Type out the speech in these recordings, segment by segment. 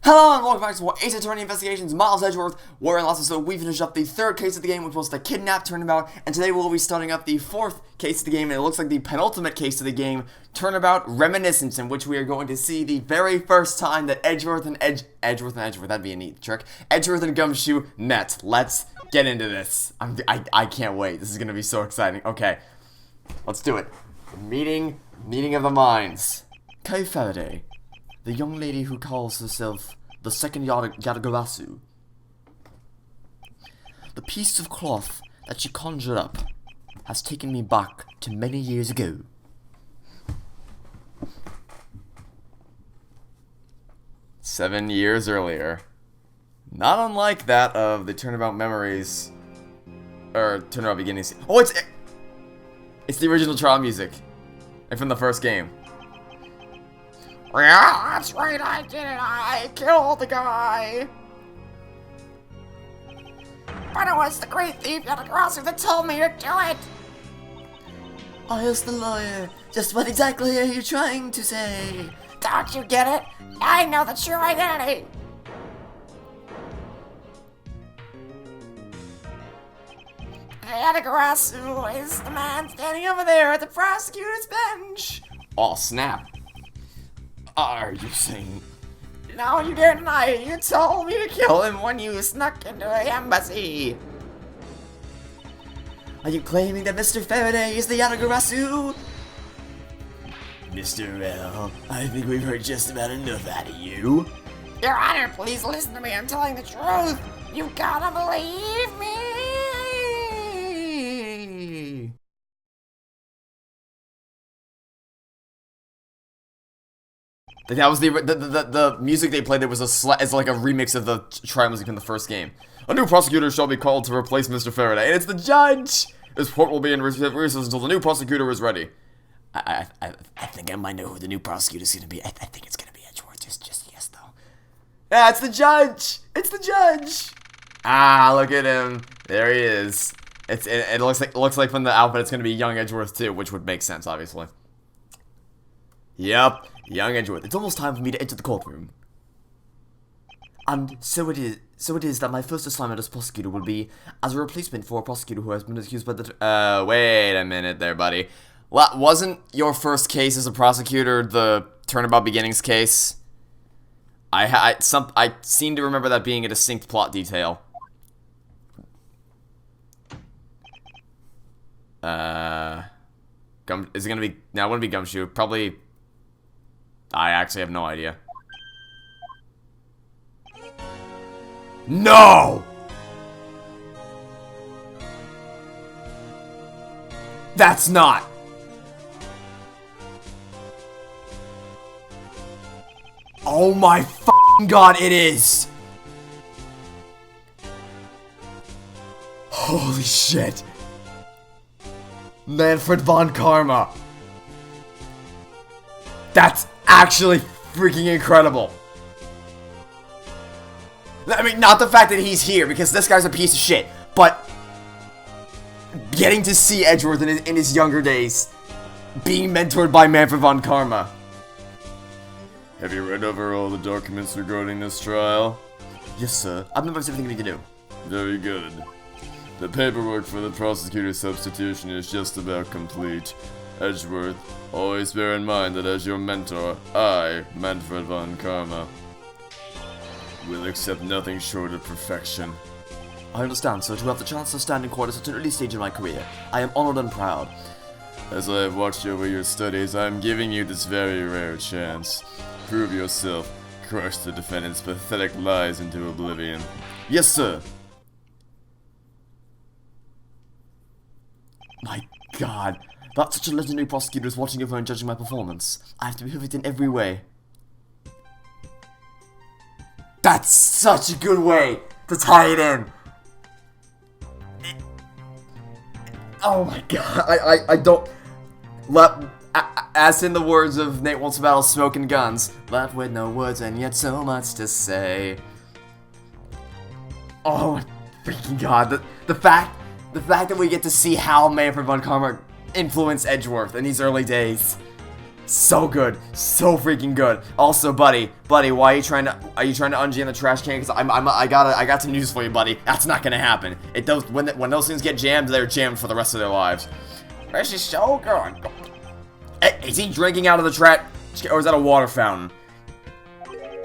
Hello and welcome back to Ace Attorney Investigations, Miles Edgeworth. We're in last episode, we finished up the third case of the game, which was the kidnap turnabout, and today we'll be starting up the fourth case of the game, and it looks like the penultimate case of the game, Turnabout Reminiscence, in which we are going to see the very first time that Edgeworth and Edgeworth, that'd be a neat trick, Edgeworth and Gumshoe met. Let's get into this. I can't wait. This is going to be so exciting. Okay, let's do it. Meeting of the minds. Kay Faraday. The young lady who calls herself the second Yadagarasu. The piece of cloth that she conjured up has taken me back to many years ago. "7 years earlier. Not unlike that of the Turnabout Memories, or Turnabout Beginnings. Oh, it's the original trial music, and from the first game. Yeah, that's right, I did it. I killed the guy. But it was the great thief Yadagarasu that told me to do it. I asked the lawyer, just what exactly are you trying to say? Don't you get it? I know the true identity. Yadagarasu is the man standing over there at the prosecutor's bench. Oh, snap. Are you saying... No, you didn't lie. You told me to kill him when you snuck into the embassy. Are you claiming that Mr. Faraday is the Yadagarasu? Mr. L, I think we've heard just about enough out of you. Your Honor, please listen to me. I'm telling the truth. You gotta believe me. That was the music they played. It was it's like a remix of the trial music in the first game. A new prosecutor shall be called to replace Mr. Faraday, and it's the judge. This court will be in recess until the new prosecutor is ready. I think I might know who the new prosecutor is gonna be. I think it's gonna be Edgeworth. Just yes though. Yeah, it's the judge. It's the judge. Ah, look at him. There he is. It looks like from the outfit it's gonna be young Edgeworth too, which would make sense, obviously. Yep. Young Edgeworth, it's almost time for me to enter the courtroom. And so it is that my first assignment as prosecutor will be as a replacement for a prosecutor who has been accused by the wait a minute there, buddy. Wasn't your first case as a prosecutor the Turnabout Beginnings case? I seem to remember that being a distinct plot detail. Is it gonna be... No, it wouldn't be Gumshoe. Probably... I actually have no idea. No! That's not! Oh my f***ing god, it is! Holy shit! Manfred von Karma! That's actually freaking incredible. I mean, not the fact that he's here, because this guy's a piece of shit, but getting to see Edgeworth in his younger days, being mentored by Manfred von Karma. Have you read over all the documents regarding this trial? Yes, sir. I've memorized everything we need to do. Very good. The paperwork for the prosecutor's substitution is just about complete. Edgeworth, always bear in mind that as your mentor, I, Manfred von Karma, will accept nothing short of perfection. I understand, sir. To have the chance to stand in court at such an early stage in my career, I am honored and proud. As I have watched over your studies, I am giving you this very rare chance. Prove yourself. Crush the defendant's pathetic lies into oblivion. Yes, sir. My god. That such a legendary prosecutor is watching over and judging my performance. I have to be perfect in every way. That's such a good way to tie it in. Oh my god, I don't... As in the words of Nate Wants to Battle, Smoke and Guns, left with no words and yet so much to say. Oh my freaking god, the fact that we get to see how Manfred von Karma influenced Edgeworth in these early days. So good, so freaking good. Also, buddy, why are you trying to unjam the trash can? Because I got some news for you, buddy. That's not gonna happen. When those things get jammed, they're jammed for the rest of their lives. This is so good. Hey, is he drinking out of the trash, or is that a water fountain?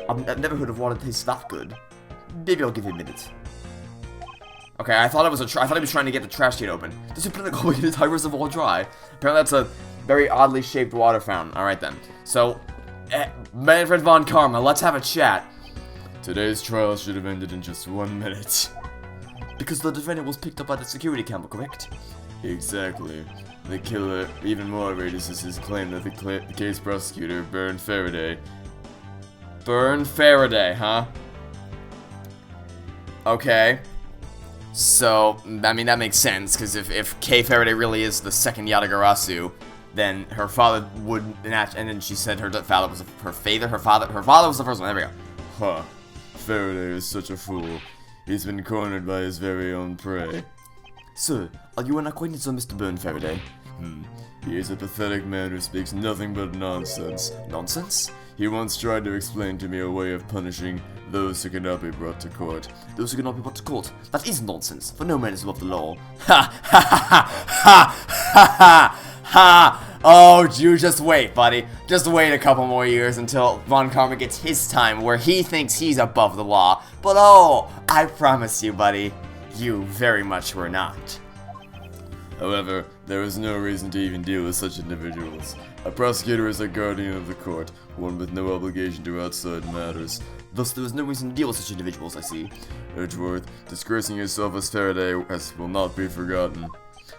I've never heard of water that tastes that good. Maybe I'll give you a minute. Okay, I thought he was trying to get the trash can open. Does he put in the entire reservoir dry? Apparently that's a very oddly shaped water fountain. Alright then. So, Manfred von Karma, let's have a chat. Today's trial should have ended in just 1 minute. Because the defendant was picked up by the security camera, correct? Exactly. The killer, even more outrageous, is his claim that the case prosecutor, Byrne Faraday... Byrne Faraday, huh? Okay. So, I mean, that makes sense, because if Kay Faraday really is the second Yatagarasu, then her father would, and then she said her father was her father was the first one. There we go. Huh. Faraday is such a fool. He's been cornered by his very own prey. Sir, are you an acquaintance of Mr. Byrne Faraday? He is a pathetic man who speaks nothing but nonsense. Nonsense? He once tried to explain to me a way of punishing those who cannot be brought to court. Those who cannot be brought to court? That is nonsense, for no man is above the law. Ha ha ha ha ha ha ha! Oh, you just wait, buddy. Just wait a couple more years until Von Karma gets his time where he thinks he's above the law. But oh, I promise you, buddy, you very much were not. However, there is no reason to even deal with such individuals. A prosecutor is a guardian of the court, one with no obligation to outside matters. Thus, there is no reason to deal with such individuals, I see. Edgeworth, disgracing yourself as Faraday will not be forgotten.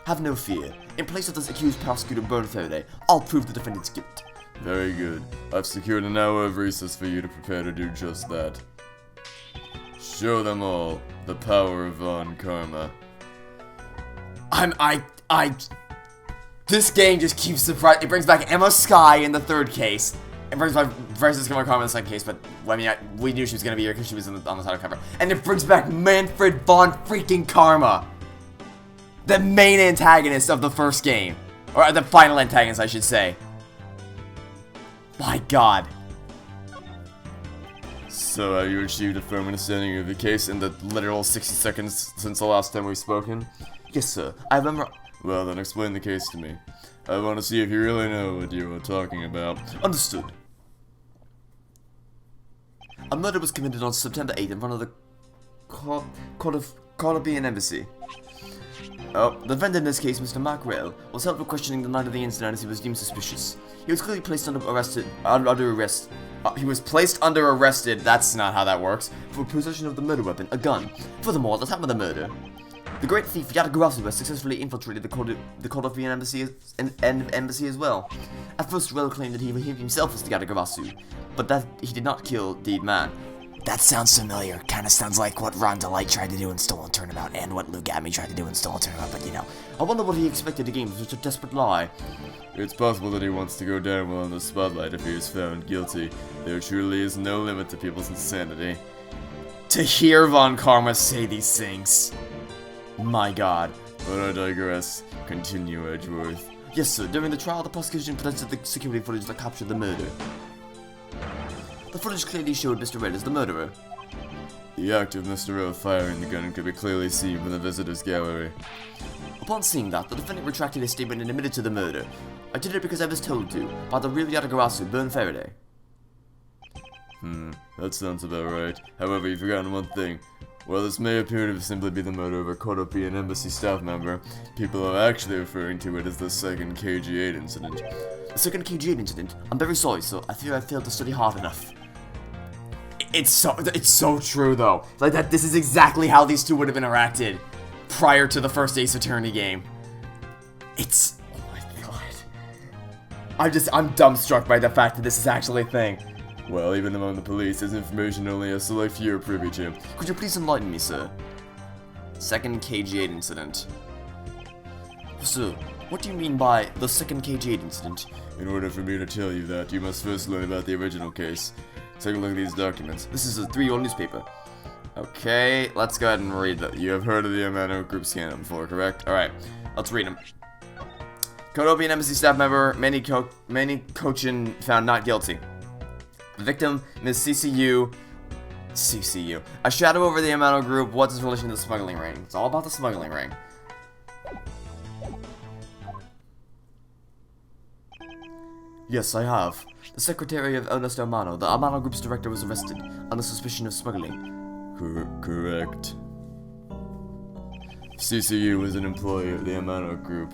Have no fear. In place of this accused prosecutor Byrne Faraday, I'll prove the defendant's guilt. Very good. I've secured an hour of recess for you to prepare to do just that. Show them all the power of Von Karma. This game just keeps surprising. It brings back Emma Skye in the third case. It brings back Franziska von Karma in the second case, but I mean, we knew she was gonna be here because she was on the title cover. And it brings back Manfred von freaking Karma, the main antagonist of the first game, or the final antagonist, I should say. My God. So, have you achieved a firm understanding of the case in the literal 60 seconds since the last time we've spoken? Yes, sir. I remember. Well, then explain the case to me. I want to see if you really know what you are talking about. Understood. A murder was committed on September 8th in front of the Colombian embassy. The defendant in this case, Mr. Mark Rail, was held for questioning the night of the incident as he was deemed suspicious. He was clearly placed under arrest. He was placed under arrested. That's not how that works. For possession of the murder weapon, a gun. Furthermore, at the time of the murder, the great thief Yatagarasu has successfully infiltrated the Colombian embassy as well. At first, Rail claimed that he himself was the Yatagarasu, but that he did not kill the man. That sounds familiar. Kinda sounds like what Ron Delight tried to do in Stolen Turnabout, and what Lou Gabby tried to do in Stolen Turnabout, but you know. I wonder what he expected to gain with such a desperate lie. It's possible that he wants to go down well in the spotlight if he is found guilty. There truly is no limit to people's insanity. To hear Von Karma say these things. My God. But I digress. Continue, Edgeworth. Yes, sir. During the trial, the prosecution presented the security footage that captured the murder. The footage clearly showed Mr. Red as the murderer. The act of Mr. Red firing the gun could be clearly seen from the visitor's gallery. Upon seeing that, the defendant retracted his statement and admitted to the murder. I did it because I was told to, by the real Yatagarasu, Byrne Faraday. That sounds about right. However, you've forgotten one thing. While this may appear to simply be the murder of a Colombian embassy staff member, people are actually referring to it as the second KG-8 incident. The second KG-8 incident? I'm very sorry, sir. I fear I failed to study hard enough. It's so true, though. Like that, this is exactly how these two would have interacted prior to the first Ace Attorney game. Oh my God. I'm dumbstruck by the fact that this is actually a thing. Well, even among the police, there's information only a select few are privy to. Could you please enlighten me, sir? Second KG-8 incident. Sir, what do you mean by the second KG-8 incident? In order for me to tell you that, you must first learn about the original case. Take a look at these documents. This is a 3-year-old newspaper. Okay, let's go ahead and read them. You have heard of the Amano Group scandal before, correct? Alright, let's read them. Kodopian Embassy staff member Manny Kochin found not guilty. The victim, Ms. CCU. A shadow over the Yamato group. What's its relation to the smuggling ring? It's all about the smuggling ring. Yes, I have. The secretary of Ernesto Amano, the Amano group's director, was arrested under suspicion of smuggling. Correct. CCU was an employee of the Amano group,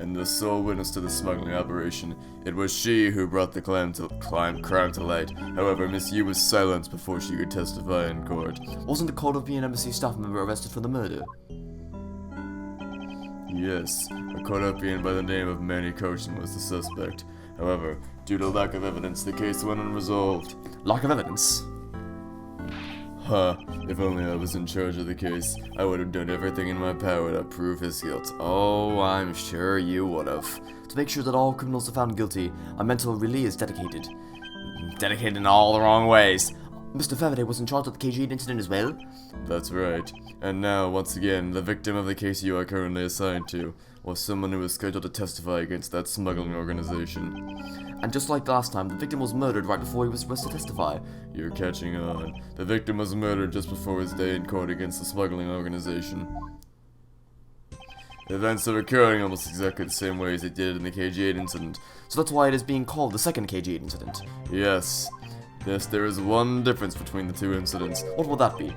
and the sole witness to the smuggling operation. It was she who brought the crime to light. However, Miss Yu was silenced before she could testify in court. Wasn't the Kodopian Embassy staff member arrested for the murder? Yes, a Kodopian by the name of Manny Kochin was the suspect. However, due to lack of evidence, the case went unresolved. Lack of evidence? Huh, if only I was in charge of the case, I would have done everything in my power to prove his guilt. Oh, I'm sure you would have. To make sure that all criminals are found guilty, a mental relay is dedicated. Dedicated in all the wrong ways. Mr. Faraday was in charge of the KG incident as well? That's right. And now, once again, the victim of the case you are currently assigned to was someone who was scheduled to testify against that smuggling organization. And just like last time, the victim was murdered right before he was supposed to testify. You're catching on. The victim was murdered just before his day in court against the smuggling organization. The events are occurring almost exactly the same way as they did in the KG8 incident. So that's why it is being called the second KG8 incident. Yes. Yes, there is one difference between the two incidents. What will that be?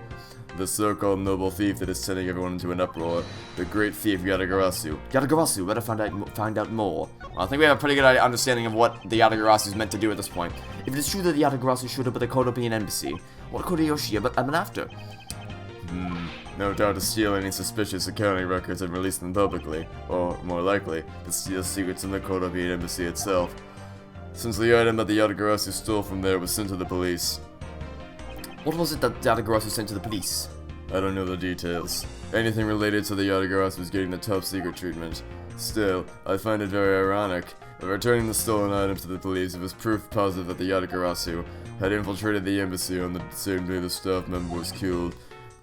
The so-called noble thief that is sending everyone into an uproar. The great thief Yatagarasu. Yatagarasu, better find out more. Well, I think we have a pretty good understanding of what the Yatagarasu is meant to do at this point. If it is true that the Yatagarasu showed up at the Kodopian embassy, what could Yoshi have been after? No doubt to steal any suspicious accounting records and release them publicly. Or, more likely, to steal secrets in the Kodopian embassy itself. Since the item that the Yatagarasu stole from there was sent to the police. What was it that Yatagarasu sent to the police? I don't know the details. Anything related to the Yatagarasu was getting the top secret treatment. Still, I find it very ironic that returning the stolen items to the police was proof positive that the Yatagarasu had infiltrated the embassy on the same day the staff member was killed.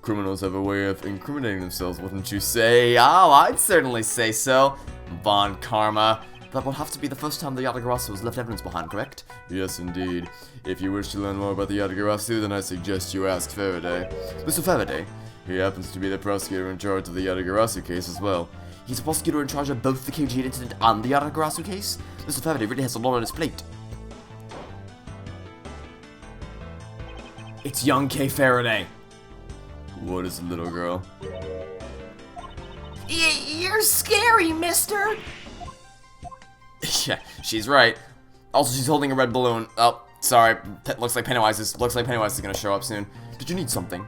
Criminals have a way of incriminating themselves, wouldn't you say? Oh, I'd certainly say so. Von Karma. That will have to be the first time the Yatagarasu has left evidence behind, correct? Yes, indeed. If you wish to learn more about the Yatagarasu, then I suggest you ask Faraday. Mr. Faraday? He happens to be the prosecutor in charge of the Yatagarasu case as well. He's a prosecutor in charge of both the KG incident and the Yatagarasu case? Mr. Faraday really has a lot on his plate. It's young K. Faraday. What is it, little girl? You're scary, mister! Yeah, she's right. Also, she's holding a red balloon. Oh, sorry. Looks like Pennywise is gonna show up soon. Did you need something?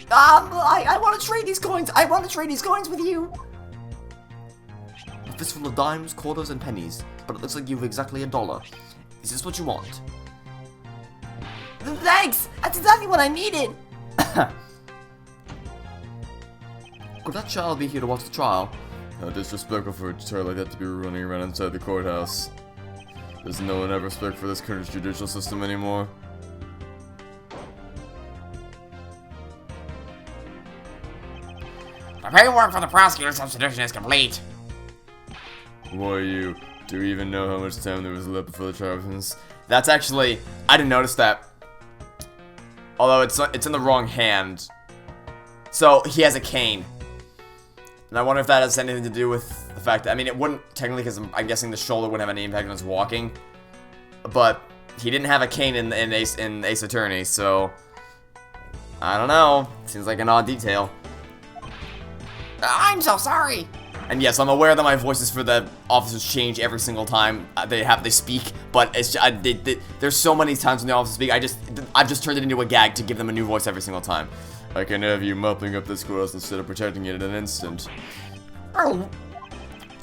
I want to trade these coins. I want to trade these coins with you. A fistful of dimes, quarters, and pennies. But it looks like you have exactly $1. Is this what you want? Thanks. That's exactly what I needed. Could that child be here to watch the trial? How disrespectful for a child like that to be running around inside the courthouse. Does no one have respect for this country's judicial system anymore? The paperwork for the prosecutor's substitution is complete. Who are you? Do you even know how much time there was left before the trial begins? That's actually... I didn't notice that. Although it's in the wrong hand. So, he has a cane. And I wonder if that has anything to do with the fact that, I mean, it wouldn't technically, because I'm guessing the shoulder wouldn't have any impact on his walking. But he didn't have a cane in Ace Attorney, so I don't know. Seems like an odd detail. I'm so sorry. And yes, I'm aware that my voices for the officers change every single time they speak, but it's there's so many times when the officers speak. I've just turned it into a gag to give them a new voice every single time. I can have you mopping up this course instead of protecting it in an instant. Oh.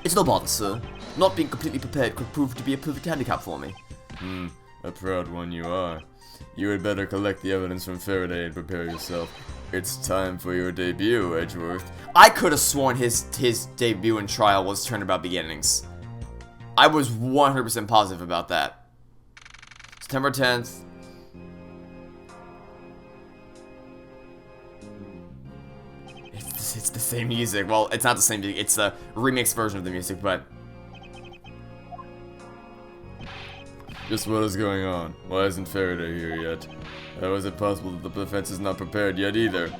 It's no bother, sir. Not being completely prepared could prove to be a perfect handicap for me. A proud one you are. You had better collect the evidence from Faraday and prepare yourself. It's time for your debut, Edgeworth. I could have sworn his debut and trial was Turnabout Beginnings. I was 100% positive about that. September 10th. It's the same music. Well, it's not the same music. It's the remix version of the music, but Just what is going on? Why isn't Faraday here yet? How is it possible that the defense is not prepared yet either?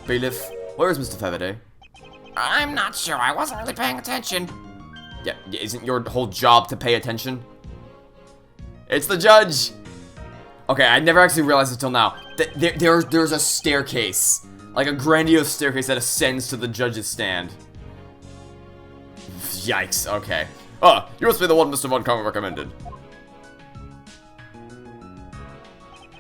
Bailiff, where is Mr. Faraday? I'm not sure. I wasn't really paying attention. Yeah, isn't your whole job to pay attention? It's the judge! Okay, I never actually realized until now that there's a staircase. Like a grandiose staircase that ascends to the judge's stand. Yikes, okay. Ah, you must be the one Mr. Von Karma recommended.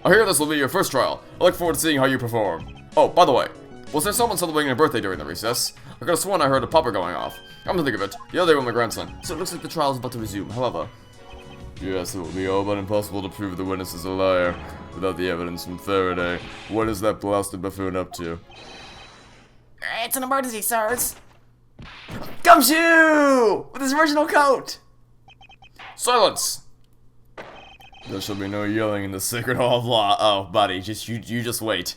I hear this will be your first trial. I look forward to seeing how you perform. Oh, by the way, was there someone celebrating a birthday during the recess? I could have sworn I heard a popper going off. Come to think of it, the other day was my grandson. So it looks like the trial is about to resume, however. Yes, it will be all but impossible to prove the witness is a liar without the evidence from Faraday. What is that blasted buffoon up to? It's an emergency, sirs. Gumshoe! With his original coat! Silence! There shall be no yelling in the sacred hall of law. Oh, buddy, you just wait.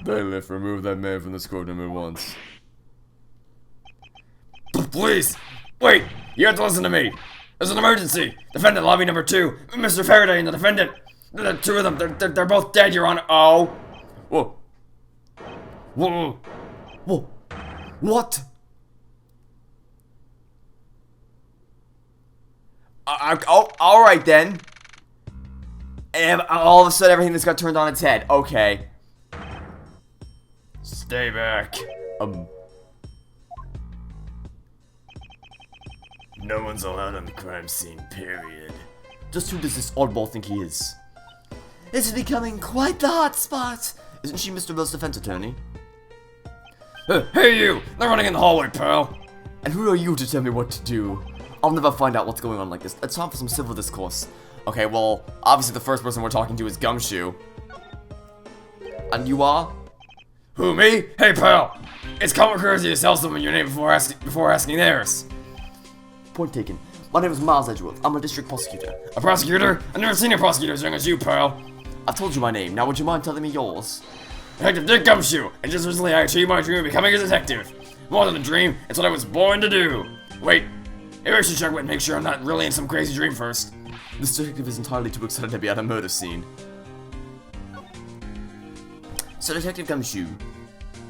Bailiff, remove that man from this courtroom at once. Please! Wait! You have to listen to me! There's an emergency! Defendant, lobby number 2! Mr. Faraday and the defendant! The two of them, they're both dead, Your Honor! Oh! Whoa! Whoa! Whoa! What? Oh, alright then. And all of a sudden everything just got turned on its head. Okay. Stay back. No one's allowed on the crime scene, period. Just who does this oddball think he is? This is becoming quite the hot spot. Isn't she Mr. Bill's defense attorney? Hey you! They're running in the hallway, pal! And who are you to tell me what to do? I'll never find out what's going on like this. It's time for some civil discourse. Okay, well, obviously the first person we're talking to is Gumshoe. And you are? Who, me? Hey, pal! It's common courtesy to tell someone your name before asking theirs. Point taken. My name is Miles Edgeworth. I'm a district prosecutor. A prosecutor? I've never seen a prosecutor as young as you, pal. I've told you my name. Now would you mind telling me yours? Detective Dick Gumshoe, and just recently I achieved my dream of becoming a detective. More than a dream, it's what I was born to do. Wait, maybe I should check and make sure I'm not really in some crazy dream first. This detective is entirely too excited to be at a murder scene. So, Detective Gumshoe,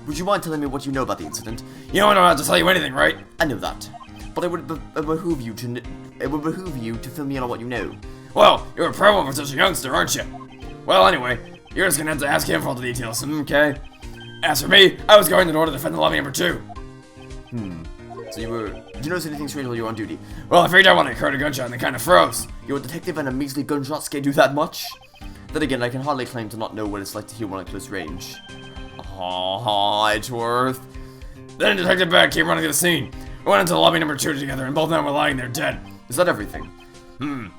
would you mind telling me what you know about the incident? You know I don't have to tell you anything, right? I know that, but it would behoove you to fill me in on what you know. Well, you're a pro one for such a youngster, aren't you? Well, anyway, you're just gonna have to ask him for all the details, okay? As for me, I was going to the door to defend the lobby number 2. So did you notice anything strange while you were on duty? Well, I figured out when I heard a gunshot and it kind of froze. You're a detective and a measly gunshot scared you that much? Then again, I can hardly claim to not know what it's like to hear one at close range. Aww, Edgeworth. Then Detective Beck came running to the scene. We went into the lobby number 2 together and both of them were lying there dead. Is that everything?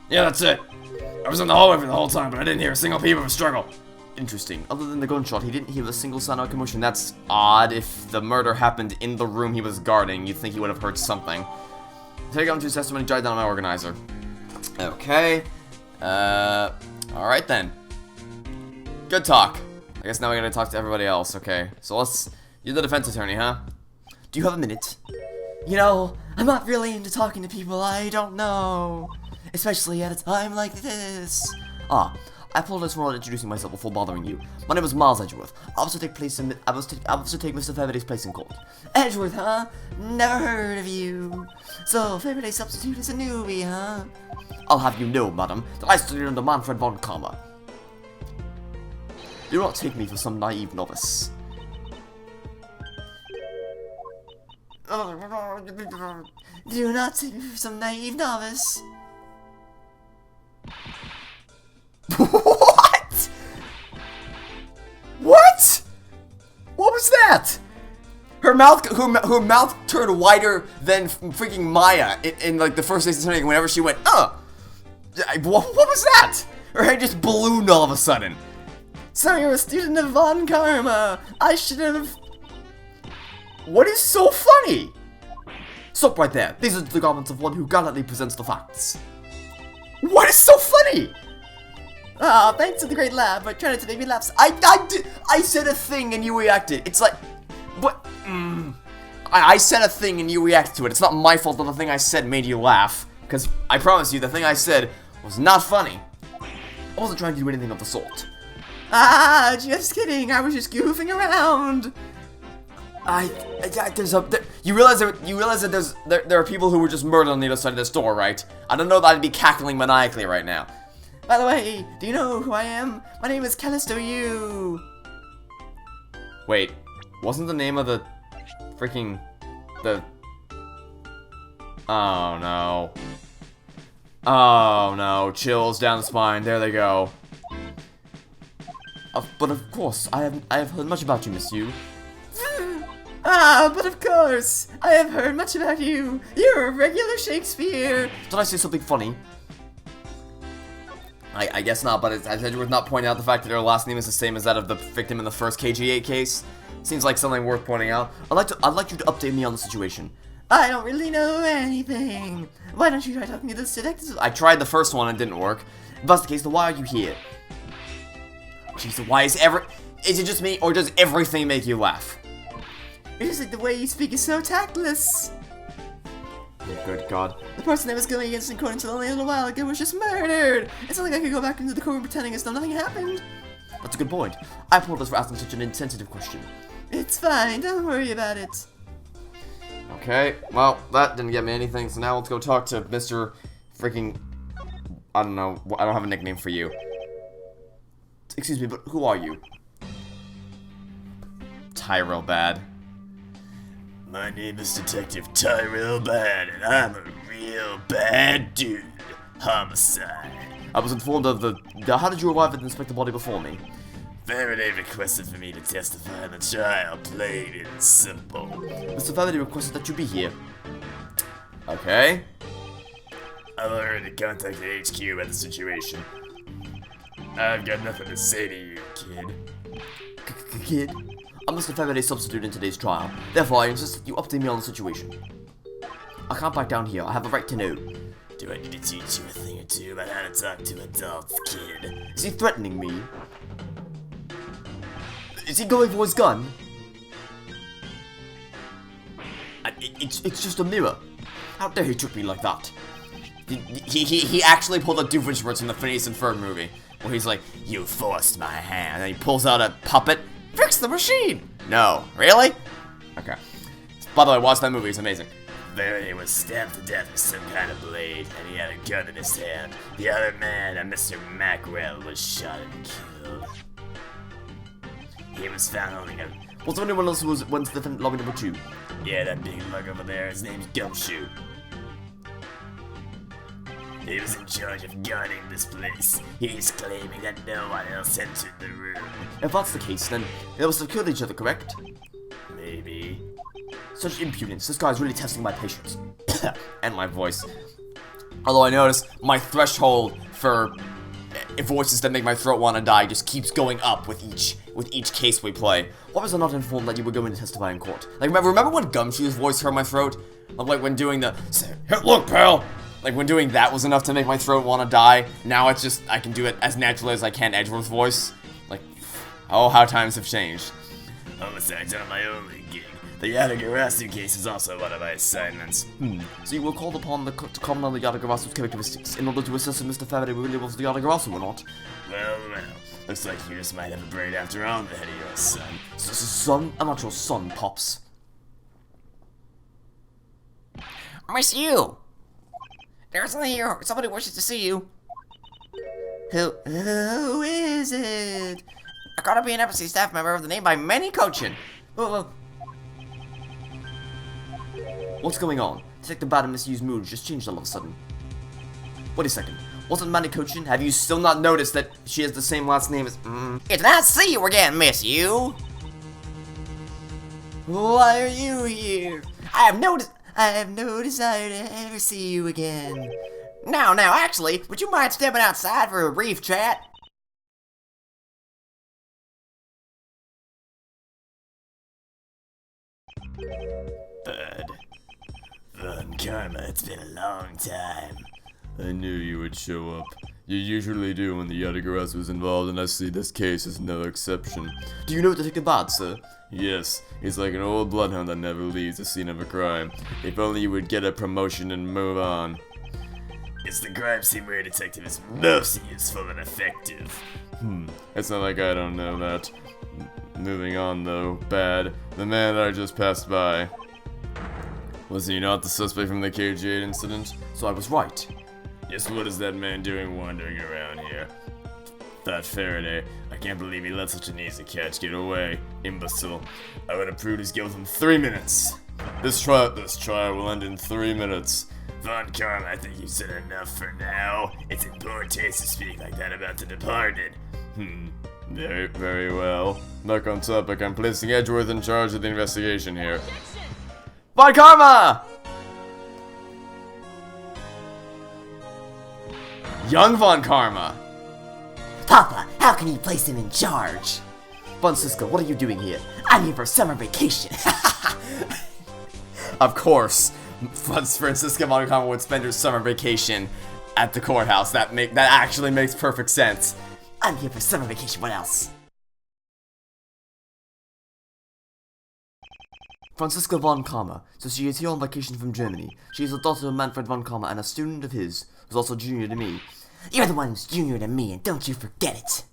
Yeah, that's it. I was in the hallway for the whole time, but I didn't hear a single peep of a struggle. Interesting. Other than the gunshot, he didn't hear a single sound or commotion. That's odd. If the murder happened in the room he was guarding, you'd think he would have heard something. Take on to his testimony, jot down my organizer. Okay. Alright then. Good talk. I guess now we're gonna talk to everybody else, okay. So you're the defense attorney, huh? Do you have a minute? You know, I'm not really into talking to people I don't know. Especially at a time like this. I apologize for not introducing myself before bothering you. My name is Miles Edgeworth. I was to take Mr. Faraday's place in court. Edgeworth, huh? Never heard of you. So, Faraday's substitute is a newbie, huh? I'll have you know, madam, that I studied under Manfred von Karma. Do not take me for some naive novice. Do not take me for some naive novice. What? What? What was that? Her mouth turned wider than freaking Maya in like the first instance whenever she went, what was that? Her head just ballooned all of a sudden. So you're a student of Von Karma. I should have... What is so funny? Stop right there. These are the comments of one who gallantly presents the facts. What is so funny? Thanks to the great laugh, but trying to make me laugh. I said a thing and you reacted. It's like, what? I said a thing and you reacted to it. It's not my fault that the thing I said made you laugh. Because I promise you, the thing I said was not funny. I wasn't trying to do anything of the sort. Ah, just kidding. I was just goofing around. You realize that there are people who were just murdered on the other side of this door, right? I don't know that I'd be cackling maniacally right now. By the way, do you know who I am? My name is Callisto Yu. Wait, wasn't the name of the freaking Oh no. Oh no, chills down the spine. There they go. But of course, I have heard much about you, Miss Yu. Ah, but of course, I have heard much about you. You're a regular Shakespeare. Did I say something funny? I guess not, but I said you were not pointing out the fact that her last name is the same as that of the victim in the first KG8 case. Seems like something worth pointing out. I'd like you to update me on the situation. I don't really know anything. Why don't you try talking to this detective? I tried the first one and it didn't work. If that's the case, then why are you here? Jeez, why is it just me, or does everything make you laugh? It's just like the way you speak is so tactless. Oh, good God. The person I was going against in court until only a little while ago was just murdered. It's not like I could go back into the courtroom pretending as though nothing happened. That's a good point. I apologize for asking such an insensitive question. It's fine, don't worry about it. Okay, well, that didn't get me anything, so now let's go talk to Mr. freaking... I don't know, I don't have a nickname for you. Excuse me, but who are you? Tyrell Bad. My name is Detective Tyrell Bad, and I'm a real bad dude. Homicide. I was informed of the... How did you arrive at the inspector body before me? Faraday requested for me to testify in the trial, plain and simple. Mr. Faraday requested that you be here. Okay. I've already contacted HQ about the situation. I've got nothing to say to you, kid. Kid? I'm Mr. Faraday's substitute in today's trial. Therefore, I insist that you update me on the situation. I can't back down here. I have a right to know. Do I need to teach you a thing or two about how to talk to adults, kid? Is he threatening me? Is he going for his gun? It's just a mirror. How dare he trick me like that? He actually pulled a Doofenshmirtz in the Phineas and Ferb movie, where he's like, "You forced my hand," and he pulls out a puppet. Fix the machine! No. Really? Okay. By the way, watch that movie, it's amazing. Faraday was stabbed to death with some kind of blade, and he had a gun in his hand. The other man, a Mr. Mackrell, was shot and killed. He was found holding a... Was there anyone else who went to the lobby number 2? Yeah, that big mug over there, his name's Gumshoe. He was in charge of guarding this place. He's claiming that no one else entered the room. If that's the case, then they must have killed each other, correct? Maybe. Such impudence. This guy's really testing my patience. And my voice. Although I notice my threshold for voices that make my throat want to die just keeps going up with each case we play. Why was I not informed that you were going to testify in court? Like, remember when Gumshoe's voice hurt my throat? Like when doing the, "Look, pal!" Like when doing that was enough to make my throat want to die. Now it's just, I can do it as naturally as I can Edgeworth voice. Like, oh, how times have changed. Homicide's not my only gig. The Yatagarasu case is also one of my assignments. So you were called upon to comment on the Yatagarasu's characteristics in order to assess if Mr. Faraday really was the Yatagarasu or not? Well. Looks like you just might have a brain after all, the head of your son. Son? I'm not your son, Pops. Miss you! There's something here. Somebody wishes to see you. Who is it? I gotta be an embassy staff member of the name by Manny Cochin. What's going on? Detective Bad and Miss Yu's mood just changed all of a sudden. Wait a second. Wasn't Manny Cochin? Have you still not noticed that she has the same last name as... It's nice to see you again, Miss Yu. Why are you here? I have no desire to ever see you again. Now, actually, would you mind stepping outside for a brief chat? Bud. Von Karma, it's been a long time. I knew you would show up. You usually do when the Yatagarasu was involved, and I see this case as no exception. Do you know Detective Bad, sir? Yes, he's like an old bloodhound that never leaves the scene of a crime. If only you would get a promotion and move on. It's the crime scene where a detective is most useful and effective. It's not like I don't know that. Moving on though, bad. The man that I just passed by. Was he not the suspect from the KG8 incident? So I was right. Just what is that man doing wandering around here? That Faraday. I can't believe he let such an easy catch get away. Imbecile. I would have proved his guilt in 3 minutes. This trial will end in 3 minutes. Von Karma, I think you've said enough for now. It's in poor taste to speak like that about the departed. Very, very well. Back on topic, I'm placing Edgeworth in charge of the investigation here. Von Karma! Young Von Karma! Papa, how can you place him in charge? Franziska, what are you doing here? I'm here for summer vacation. Of course, Franziska von Karma would spend her summer vacation at the courthouse. That actually makes perfect sense. I'm here for summer vacation, what else? Franziska von Karma. So she is here on vacation from Germany. She is the daughter of Manfred von Karma and a student of his, who's also junior to me. You're the one who's junior to me, and don't you forget it.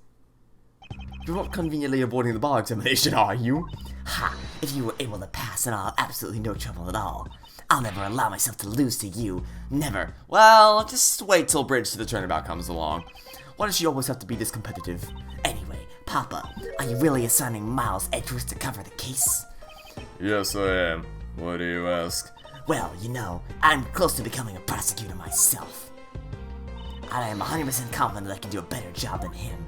You're not conveniently avoiding the bar examination, are you? Ha! If you were able to pass, then I'll have absolutely no trouble at all. I'll never allow myself to lose to you. Never. Well, just wait till Bridge to the Turnabout comes along. Why does she always have to be this competitive? Anyway, Papa, are you really assigning Miles Edgeworth to cover the case? Yes, I am. Why do you ask? Well, you know, I'm close to becoming a prosecutor myself. I am 100% confident that I can do a better job than him.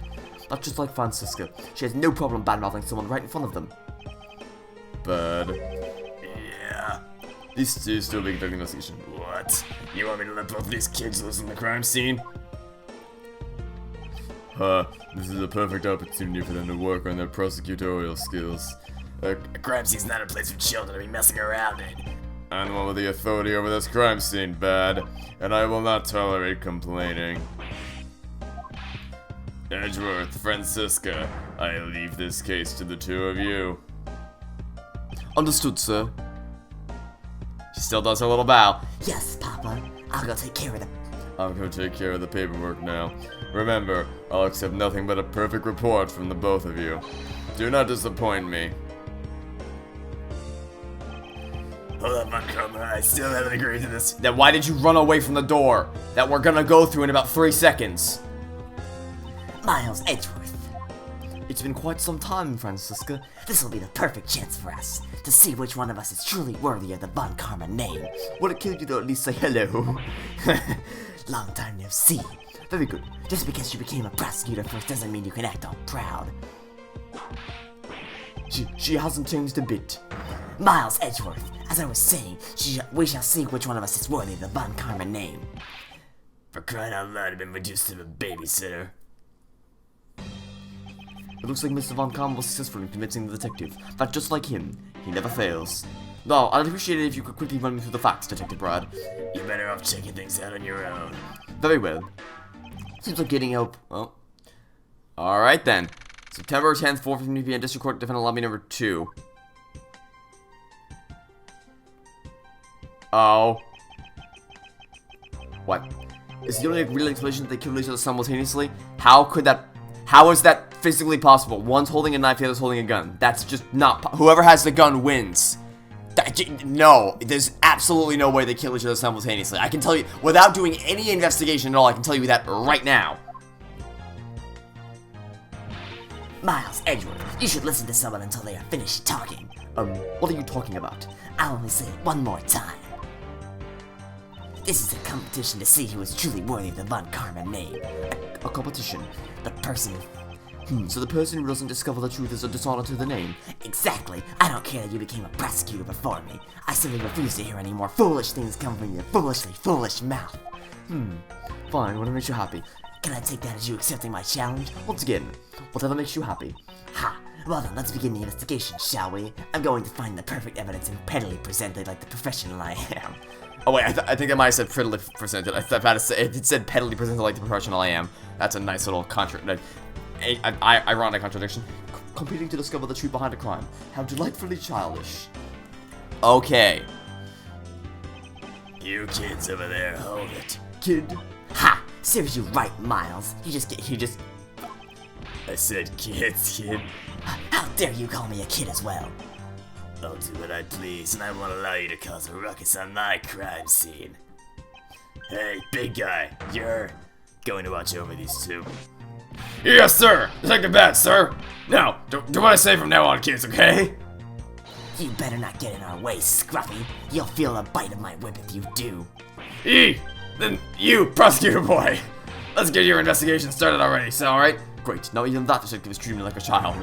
Not just like Franziska. She has no problem bad-mouthing someone right in front of them. Bad. Yeah. These two still being conducting investigation. What? You want me to let both these kids loose on the crime scene? This is a perfect opportunity for them to work on their prosecutorial skills. A crime scene's not a place for children to be messing around in. I'm the one with the authority over this crime scene, Bad, and I will not tolerate complaining. Edgeworth, Franziska, I leave this case to the two of you. Understood, sir. She still does her little bow. Yes, Papa. I'll go take care of the... I'll go take care of the paperwork now. Remember, I'll accept nothing but a perfect report from the both of you. Do not disappoint me. Hold up, Von Karma, I still haven't agreed to this. Then why did you run away from the door that we're gonna go through in about 3 seconds? Miles Edgeworth. It's been quite some time, Franziska. This will be the perfect chance for us to see which one of us is truly worthy of the Von Karma name. Would it kill you to at least say hello? Long time no see. Very good. Just because you became a prosecutor first doesn't mean you can act all proud. She hasn't changed a bit. Miles Edgeworth, as I was saying, we shall see which one of us is worthy of the Von Karma name. For crying out loud, I've been reduced to a babysitter. It looks like Mr. Von Karma was successful in convincing the detective that just like him, he never fails. No, I'd appreciate it if you could quickly run me through the facts, Detective Brad. You're better off checking things out on your own. Very well. Seems like getting help. Well, alright then. September 10th, 4:15 p.m. District Court, Defendant Lobby number 2. Oh. What? Is the only real explanation that they killed each other simultaneously? How is that physically possible? One's holding a knife, the other's holding a gun. That's just not, whoever has the gun wins. No, there's absolutely no way they kill each other simultaneously. I can tell you, without doing any investigation at all, I can tell you that right now. Miles Edgeworth, you should listen to someone until they are finished talking. What are you talking about? I'll only say it one more time. This is a competition to see who is truly worthy of the Von Karma name. A competition? The person... So the person who doesn't discover the truth is a dishonor to the name? Exactly. I don't care that you became a prosecutor before me. I simply refuse to hear any more foolish things come from your foolish mouth. Fine, whatever makes you happy. Can I take that as you accepting my challenge? Once again, whatever makes you happy. Ha! Well then, let's begin the investigation, shall we? I'm going to find the perfect evidence and prettily present it like the professional I am. Oh wait, I think I might have said prettily presented. I thought it said pettily presented like the professional I am. That's a nice little ironic contradiction. Competing to discover the truth behind a crime. How delightfully childish. Okay. You kids over there, hold it. kid. Ha! Serves you right, Miles. You just I said kids, kid. How dare you call me a kid as well? I'll do what I please, and I won't allow you to cause a ruckus on my crime scene. Hey, big guy, you're going to watch over these two. Yes, sir! Detective Bat, sir! Now, do what I say from now on, kids, okay? You better not get in our way, Scruffy. You'll feel the bite of my whip if you do. Then you, prosecutor boy! Let's get your investigation started already, so alright? Great, now even that detective is treating me like a child.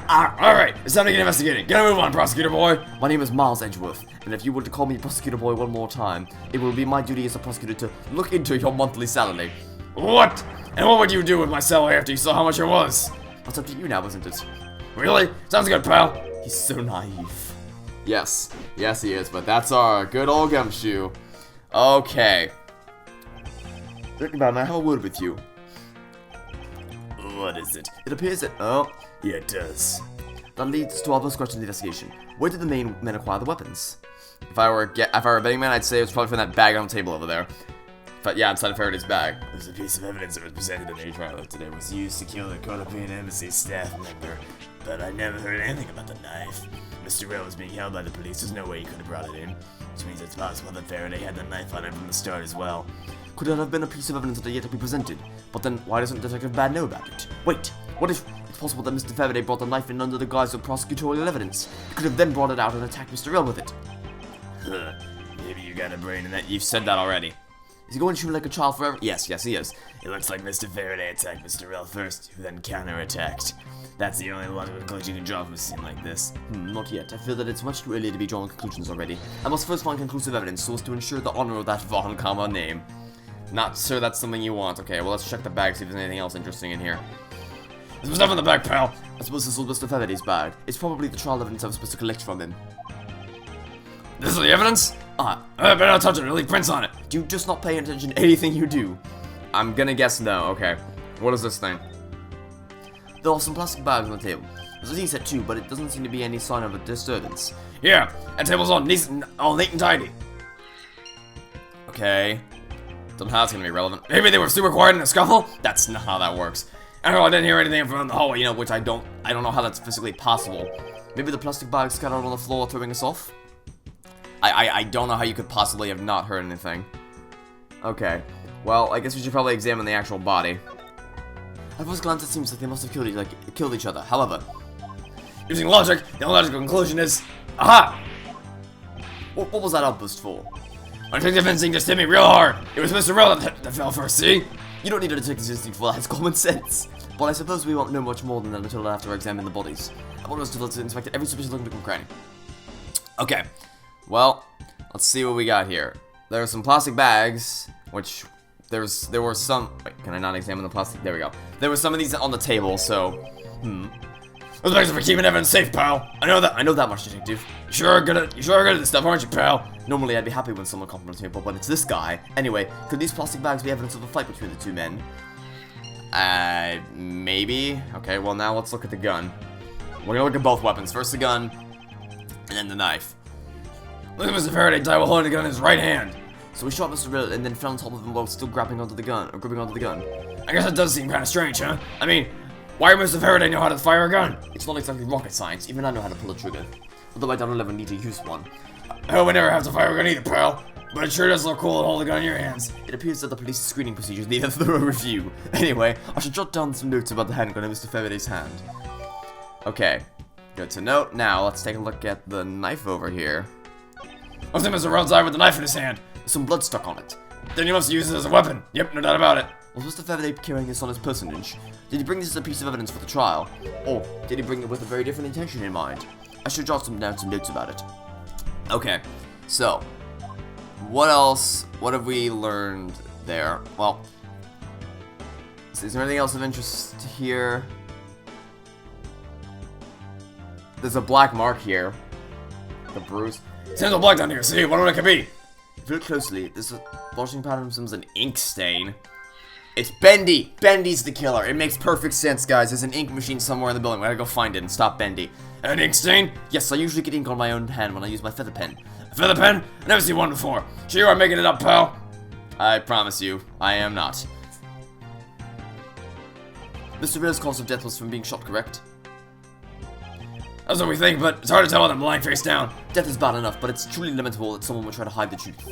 Alright, it's time to get investigating. Get a move on, prosecutor boy! My name is Miles Edgeworth, and if you were to call me prosecutor boy one more time, it will be my duty as a prosecutor to look into your monthly salary. What? And what would you do with my salary after you saw how much it was? That's up to you now, isn't it? Really? Sounds good, pal. He's so naive. Yes, yes he is, but that's our good old gumshoe. Okay. Think about it, I have a word with you. What is it? It appears that, oh, Yeah, it does. that leads to our first question in the investigation. Where did the main men acquire the weapons? If I were a betting man, I'd say it was probably from that bag on the table over there. But yeah, inside of Faraday's bag. There's a piece of evidence that was presented in the trial that today was used to kill the Cotopain embassy staff member, but I never heard anything about the knife. Mr. Rell was being held by the police, there's no way he could have brought it in, which means it's possible that Faraday had the knife on him from the start as well. Could that have been a piece of evidence that had yet to be presented? But then, why doesn't Detective Bad know about it? Wait, what if it's possible that Mr. Faraday brought the knife in under the guise of prosecutorial evidence? He could have then brought it out and attacked Mr. Rell with it. Huh. Maybe you got a brain in that. You've said that already. Is he going to shoot like a child forever? Yes, he is. It looks like Mr. Faraday attacked Mr. Rell first, who then counterattacked. That's the only logical conclusion you can draw from a scene like this. Not yet. I feel that it's much too early to be drawing conclusions already. I must first find conclusive evidence so as to ensure the honor of that Von Karma name. Not sure that's something you want. Okay, well let's check the bag, see if there's anything else interesting in here. There's some stuff in the bag, pal. I suppose this was Mr. Faraday's bag. It's probably the trial evidence I was supposed to collect from him. This is the evidence? Ah, I better not touch it, it'll leave prints on it. do you just not pay attention to anything you do? I'm gonna guess no, okay. What is this thing? There are some plastic bags on the table. There's a tea set too, but it doesn't seem to be any sign of a disturbance. Yeah, that table's all neat and tidy. Okay. Don't know how it's gonna be relevant. Maybe they were super quiet in a scuffle? That's not how that works. I know I didn't hear anything from the hallway, which I don't know how that's physically possible. Maybe the plastic bags scattered on the floor throwing us off? I don't know how you could possibly have not heard anything. Okay. Well, I guess we should probably examine the actual body. At first glance, it seems like they must have killed each other. However, Using logic, the logical conclusion is... Aha! what was that outburst for? My detective instinct just hit me real hard. It was Mr. Rell that fell first, see? You don't need a detective's instinct for that, it's common sense. But I suppose we won't know much more than that until after I examine the bodies. I want us to inspect every suspicious looking nook and cranny. Okay. Well, let's see what we got here. There are some plastic bags, which there were some. Wait, can I not examine the plastic? There we go. There were some of these on the table, so Those bags are for keeping evidence safe, pal. I know that. I know that much, detective. You sure are good at this stuff, aren't you, pal? Normally, I'd be happy when someone compliments me, but when it's this guy. Anyway, could these plastic bags be evidence of a fight between the two men? Maybe. Okay, well now let's look at the gun. We're gonna look at both weapons. First the gun, and then the knife. Look at Mr. Faraday die while holding the gun in his right hand. So we shot Mr. Riddle and then fell on top of him while still gripping onto the gun. I guess that does seem kind of strange, huh? I mean, why would Mr. Faraday know how to fire a gun? It's not exactly rocket science. Even I know how to pull a trigger. Although I don't ever need to use one. I hope I never have to fire a gun either, pal. But it sure does look cool to hold a gun in your hands. It appears that the police's screening procedures need a thorough review. Anyway, I should jot down some notes about the handgun in Mr. Faraday's hand. Okay, good to note. Now, let's take a look at the knife over here. Looks like Mr. Rell died with the knife in his hand. There's some blood stuck on it. Then you must use it as a weapon. Yep, no doubt about it. Was Mr. Faraday carrying this on his personage? Did he bring this as a piece of evidence for the trial? Or did he bring it with a very different intention in mind? I should jot down some notes about it. Okay, so, what else? What have we learned there? Well, is there anything else of interest here? There's a black mark here. The bruise. Seems all black down here, see? What it could be? If you look closely, this washing pattern resembles an ink stain. It's Bendy! Bendy's the killer. It makes perfect sense, guys. There's an ink machine somewhere in the building. We gotta go find it and stop Bendy. An ink stain? Yes, I usually get ink on my own hand when I use my feather pen. A feather pen? I've never seen one before. Sure you are making it up, pal? I promise you, I am not. Mr. Red's cause of death was from being shot, correct? That's what we think, but it's hard to tell with them lying face down. Death is bad enough, but it's truly lamentable that someone would try to hide the truth.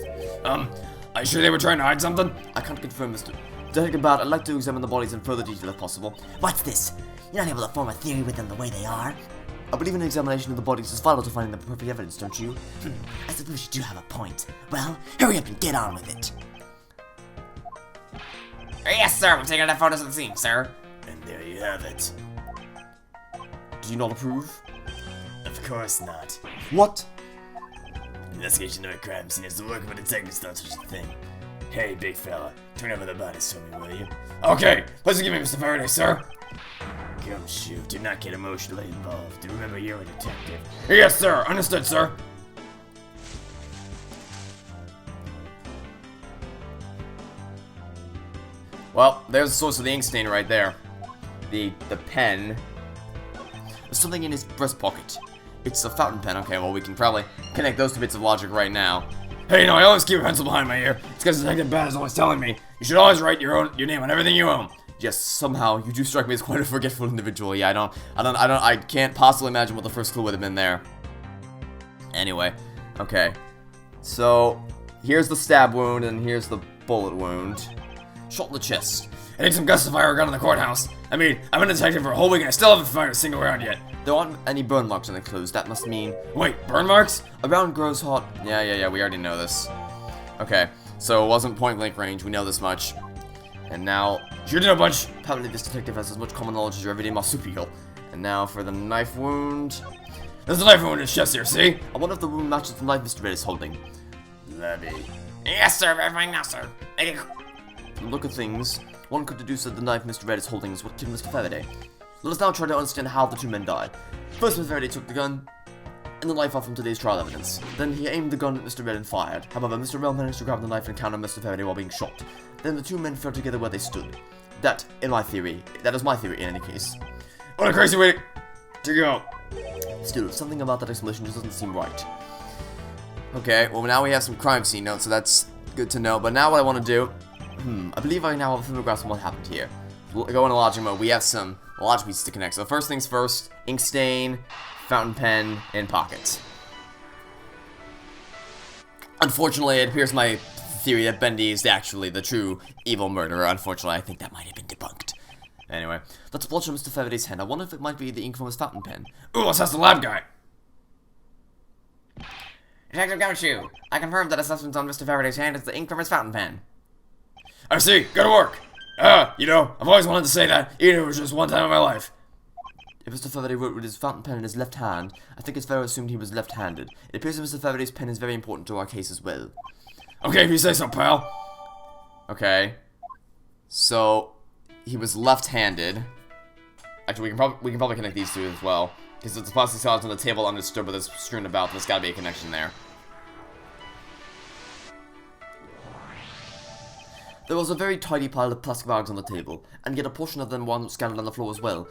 Are you sure they were trying to hide something? I can't confirm, Mr. Detective Bad, I'd like to examine the bodies in further detail if possible. What's this? You're not able to form a theory with them the way they are? I believe an examination of the bodies is vital to finding the perfect evidence, don't you? I suppose you do have a point. Well, hurry up and get on with it. Yes, sir. We're taking enough photos of the scene, sir. And there you have it. Do you not approve? Of course not. What? Investigation of a crime scene is the work of a detective, not such a thing. Hey, big fella, turn over the bodies for me, will you? Okay, please give me Mr. Faraday, sir. Gumshoe, do not get emotionally involved. Remember, you're a detective. Yes, sir. Understood, sir. Well, there's the source of the ink stain right there. The pen. There's something in his breast pocket. It's a fountain pen. Okay, well, we can probably connect those two bits of logic right now. Hey, I always keep a pencil behind my ear. It's because Detective Bad is always telling me you should always write your name on everything you own. Yes, somehow you do strike me as quite a forgetful individual. Yeah, I can't possibly imagine what the first clue would have been there. Anyway, okay. So, here's the stab wound and here's the bullet wound. Shot in the chest. It takes some guts to fire a gun in the courthouse. I mean, I've been a detective for a whole week and I still haven't fired a single round yet. There aren't any burn marks on the clothes. That must mean... Wait, burn marks? A round grows hot. Yeah, we already know this. Okay, so it wasn't point blank range. We know this much. And now... Shoot in a bunch. Apparently this detective has as much common knowledge as your everyday marsupial. And now for the knife wound. There's a knife wound in his chest here, see? I wonder if the wound matches the knife Mr. Red is holding. Levy. Yes, sir. Verifying now, sir. From the look of things, one could deduce that the knife Mr. Red is holding is what killed Mr. Faraday. Let us now try to understand how the two men died. First, Mr. Faraday took the gun and the knife off from today's trial evidence. Then he aimed the gun at Mr. Red and fired. However, Mr. Red managed to grab the knife and counter Mr. Faraday while being shot. Then the two men fell together where they stood. That is my theory in any case. What a crazy way to go. Still, something about that explanation just doesn't seem right. Okay, well now we have some crime scene notes, so that's good to know. But now what I want to do, I believe I now have a photograph of what happened here. We'll go into logic mode. We have some logic pieces to connect. So first things first, ink stain, fountain pen, and pockets. Unfortunately, it appears my theory that Bendy is actually the true evil murderer. Unfortunately, I think that might have been debunked. Anyway, that's a blotch on Mr. Faraday's hand. I wonder if it might be the ink from his fountain pen. Ooh, let's ask the lab guy. Detective Gumshoe, I confirm that assessment on Mr. Faraday's hand is the ink from his fountain pen. I see. Go to work. You know, I've always wanted to say that, even if it was just one time in my life. If Mr. Faraday wrote with his fountain pen in his left hand, I think it's fair to assume he was left-handed. It appears that Mr. Faraday's pen is very important to our case as well. Okay, if you say so, pal. Okay. So, he was left-handed. Actually, we can probably connect these two as well. Because it's plastic solids on the table undisturbed, but there's strewn about. There's gotta be a connection there. There was a very tidy pile of plastic bags on the table, and yet a portion of them were scattered on the floor as well.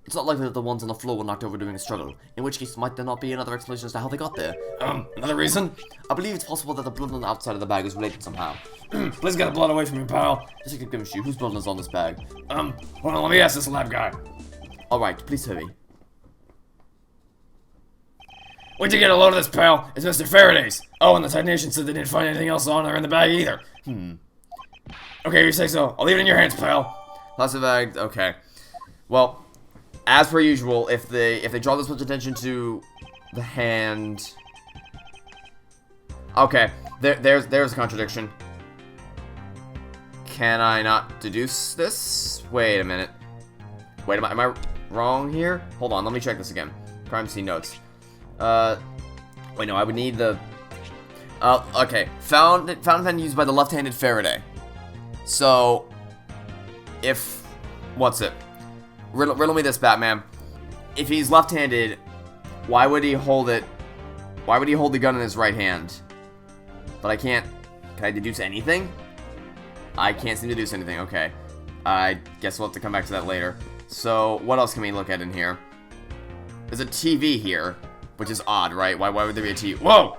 It's not likely that the ones on the floor were knocked over during a struggle, in which case might there not be another explanation as to how they got there? Another reason? I believe it's possible that the blood on the outside of the bag is related somehow. Please get the blood away from me, pal. Detective Gumshoe, whose blood is on this bag? Hold on, let me ask this lab guy. Alright, please hurry. Where'd you get a load of this, pal? It's Mr. Faraday's. Oh, and the technician said they didn't find anything else on or in the bag either. Okay, you say so. I'll leave it in your hands, pal. Plastic bag, okay. Well, as per usual, if they draw this much attention to the hand... Okay, there's a contradiction. Can I not deduce this? Wait a minute. Wait, am I wrong here? Hold on, let me check this again. Crime scene notes. Wait, no, I would need the... okay. Fountain pen used by the left-handed Faraday. So, if... What's it? Riddle me this, Batman. If he's left-handed, why would he hold it... Why would he hold the gun in his right hand? But I can't... Can I deduce anything? I can't seem to deduce anything, okay. I guess we'll have to come back to that later. So, what else can we look at in here? There's a TV here, which is odd, right? Why would there be a TV? Whoa!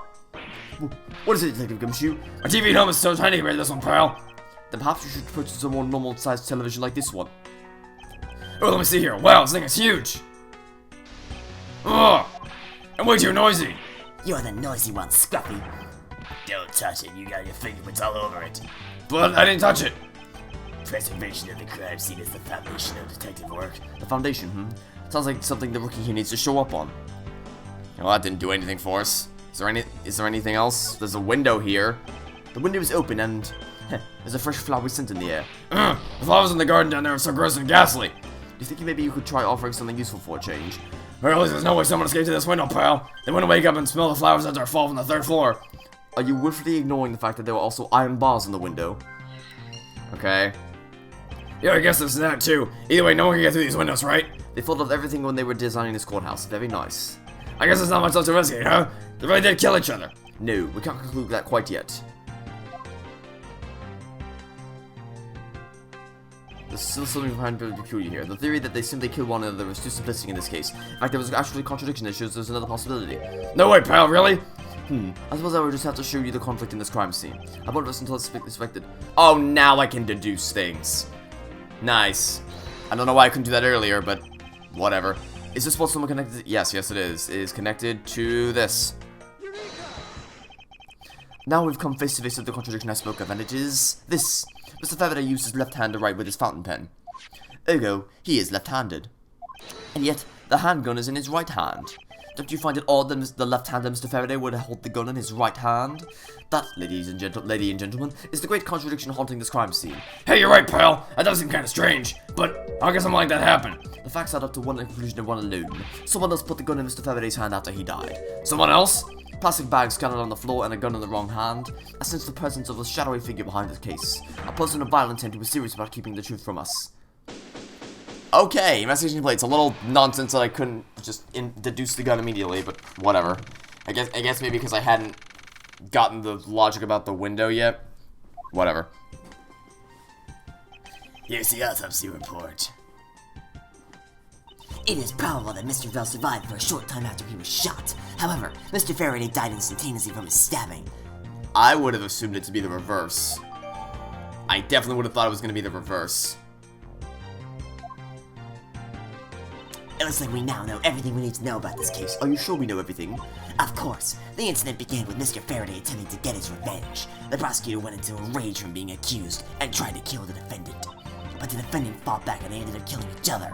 What is it, Detective Gumshoe? My TV at home is so tiny compared to this one, pal. then perhaps you should purchase a more normal-sized television like this one. Oh, let me see here. Wow, this thing is huge. Ugh! And way too noisy. You're the noisy one, Scruffy. Don't touch it, you got your fingerprints all over it. But I didn't touch it. Preservation of the crime scene is the foundation of detective work. The foundation, Sounds like something the rookie here needs to show up on. Well, that didn't do anything for us. Is there anything else? There's a window here. The window is open and there's a fresh flower scent in the air. The flowers in the garden down there are so gross and ghastly. Do you think maybe you could try offering something useful for a change? Or at least there's no way someone escaped to this window, pal. They wouldn't wake up and smell the flowers as they fall from the 3rd floor. Are you willfully ignoring the fact that there were also iron bars in the window? Okay. Yeah, I guess there's that too. Either way, no one can get through these windows, right? They thought of everything when they were designing this courthouse. Very nice. I guess there's not much else to investigate, huh? They really did kill each other. No, we can't conclude that quite yet. There's still something behind very peculiar here. The theory that they simply killed one another is too simplistic in this case. In fact, there was actually a contradiction that shows there's another possibility. No way, pal, really? I suppose I would just have to show you the conflict in this crime scene. I won't listen until it's suspected. Oh, now I can deduce things. Nice. I don't know why I couldn't do that earlier, but whatever. Is this what someone connected to? Yes, it is. It is connected to this. Now we've come face to face with the contradiction I spoke of, and it is this. Mr. Faraday used his left hand to write with his fountain pen. Ergo, he is left-handed. And yet, the handgun is in his right hand. Don't you find it odd that the left-handed Mr. Faraday would hold the gun in his right hand? That, lady and gentlemen, is the great contradiction haunting this crime scene. Hey, you're right, pal. That does seem kind of strange. But how can something like that happen? The facts add up to one conclusion and one alone. Someone else put the gun in Mr. Faraday's hand after he died. Someone else? Plastic bags scattered on the floor and a gun in the wrong hand. I sense the presence of a shadowy figure behind this case. A person of violent intent who was serious about keeping the truth from us. Okay, investigation complete. It's a little nonsense that I couldn't just deduce the gun immediately, but whatever. I guess maybe because I hadn't gotten the logic about the window yet. Whatever. Here's the autopsy report. It is probable that Mr. Bell survived for a short time after he was shot. However, Mr. Faraday died instantaneously from his stabbing. I would have assumed it to be the reverse. I definitely would have thought it was going to be the reverse. It looks like we now know everything we need to know about this case. Are you sure we know everything? Of course. The incident began with Mr. Faraday attempting to get his revenge. The prosecutor went into a rage from being accused and tried to kill the defendant. But the defendant fought back and they ended up killing each other.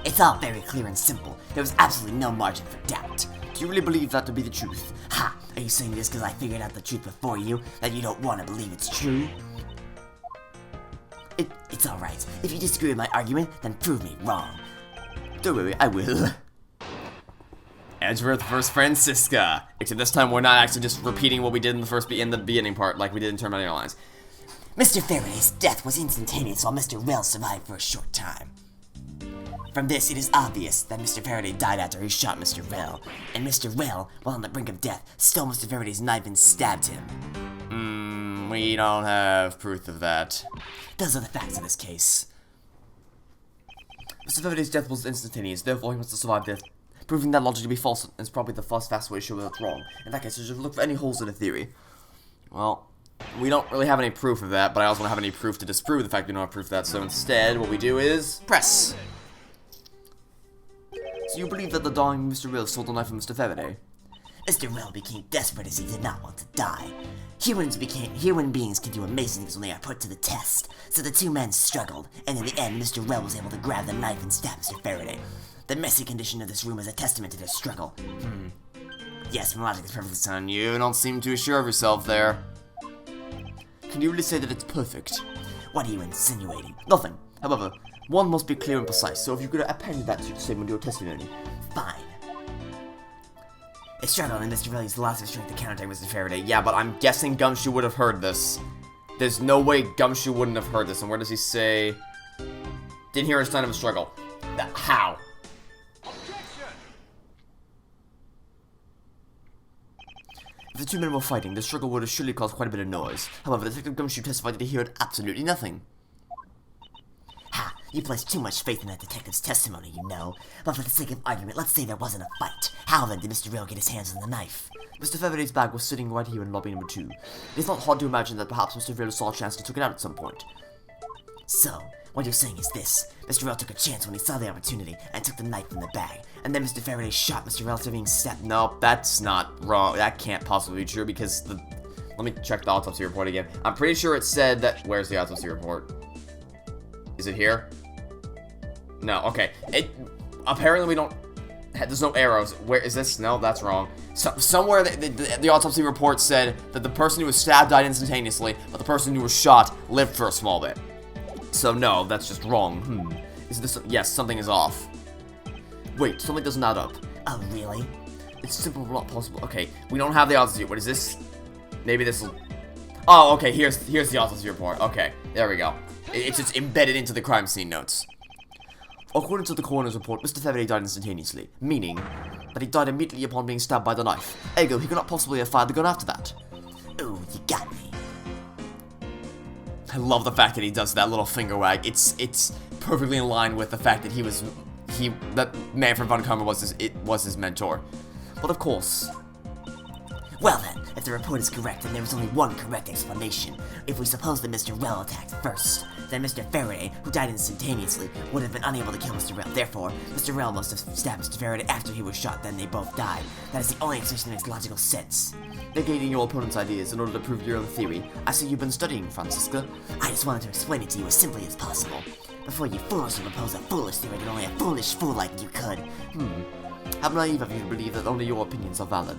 It's all very clear and simple. There was absolutely no margin for doubt. Do you really believe that to be the truth? Ha! Are you saying this because I figured out the truth before you, that you don't want to believe it's true? It's alright. If you disagree with my argument, then prove me wrong. Don't worry, I will. Edgeworth vs. Franziska. Except this time we're not actually just repeating what we did in the beginning part, like we did in Turnabout Airlines. Mr. Faraday's death was instantaneous while Mr. Rell survived for a short time. From this, it is obvious that Mr. Faraday died after he shot Mr. Rell, and Mr. Rell, while on the brink of death, stole Mr. Faraday's knife and stabbed him. We don't have proof of that. Those are the facts of this case. Mr. Faraday's death was instantaneous, therefore he must have survived death. Proving that logic to be false is probably the fast way to show that it's wrong. In that case, you should look for any holes in the theory. Well, we don't really have any proof of that, but I also don't have any proof to disprove the fact we don't have proof of that, so instead, what we do is press. So you believe that the dying Mr. Rell stole the knife from Mr. Faraday? Mr. Rell became desperate as he did not want to die. Human beings can do amazing things when they are put to the test. So the two men struggled, and in the end, Mr. Rell was able to grab the knife and stab Mr. Faraday. The messy condition of this room is a testament to their struggle. Yes, my logic is perfectly sound. You don't seem too sure of yourself there. Can you really say that it's perfect? What are you insinuating? Nothing. However, one must be clear and precise, so if you could append that to your statement to your testimony. Fine. A struggle in Mr. Rell's loss of strength to counterattack Mr. Faraday. Yeah, but I'm guessing Gumshoe would have heard this. There's no way Gumshoe wouldn't have heard this. And where does he say? Didn't hear a sign of a struggle. How? If the two men were fighting, the struggle would have surely caused quite a bit of noise. However, Detective Gumshoe testified that he heard absolutely nothing. Ha! You place too much faith in that detective's testimony, you know. But for the sake of argument, let's say there wasn't a fight. How then did Mr. Real get his hands on the knife? Mr. Faraday's bag was sitting right here in lobby number 2. It is not hard to imagine that perhaps Mr. Real saw a chance and took it out at some point. So, what you're saying is this. Mr. Real took a chance when he saw the opportunity and took the knife from the bag. And then Mr. Faraday shot Mr. Real after being stabbed. No, that's not wrong. That can't possibly be true because the... Let me check the autopsy report again. I'm pretty sure it said that... Where's the autopsy report? Is it here? No, okay. Apparently we don't... There's no arrows. Where is this? No, that's wrong. Somewhere the autopsy report said that the person who was stabbed died instantaneously, but the person who was shot lived for a small bit. So no, that's just wrong. Is this... Yes, something is off. Wait, something doesn't add up. Oh, really? It's simply not possible. Okay, we don't have the autopsy. What is this? Maybe this will... Oh, okay, here's the autopsy report. Okay, there we go. It's just embedded into the crime scene notes. According to the coroner's report, Mr. Faraday died instantaneously, meaning that he died immediately upon being stabbed by the knife. Ergo, he could not possibly have fired the gun after that. Ooh, you got me. I love the fact that he does that little finger wag. It's perfectly in line with the fact that that Manfred von Karma was his mentor. But of course... Well then, if the report is correct, then there is only one correct explanation. If we suppose that Mr. Rell attacked first, then Mr. Faraday, who died instantaneously, would have been unable to kill Mr. Rell. Therefore, Mr. Rell must have stabbed Mr. Faraday after he was shot, then they both died. That is the only explanation that makes logical sense. Negating your opponent's ideas in order to prove your own theory. I see you've been studying, Franziska. I just wanted to explain it to you as simply as possible. Before you foolishly propose a foolish theory that only a foolish fool like you could. How naive of you to believe that only your opinions are valid,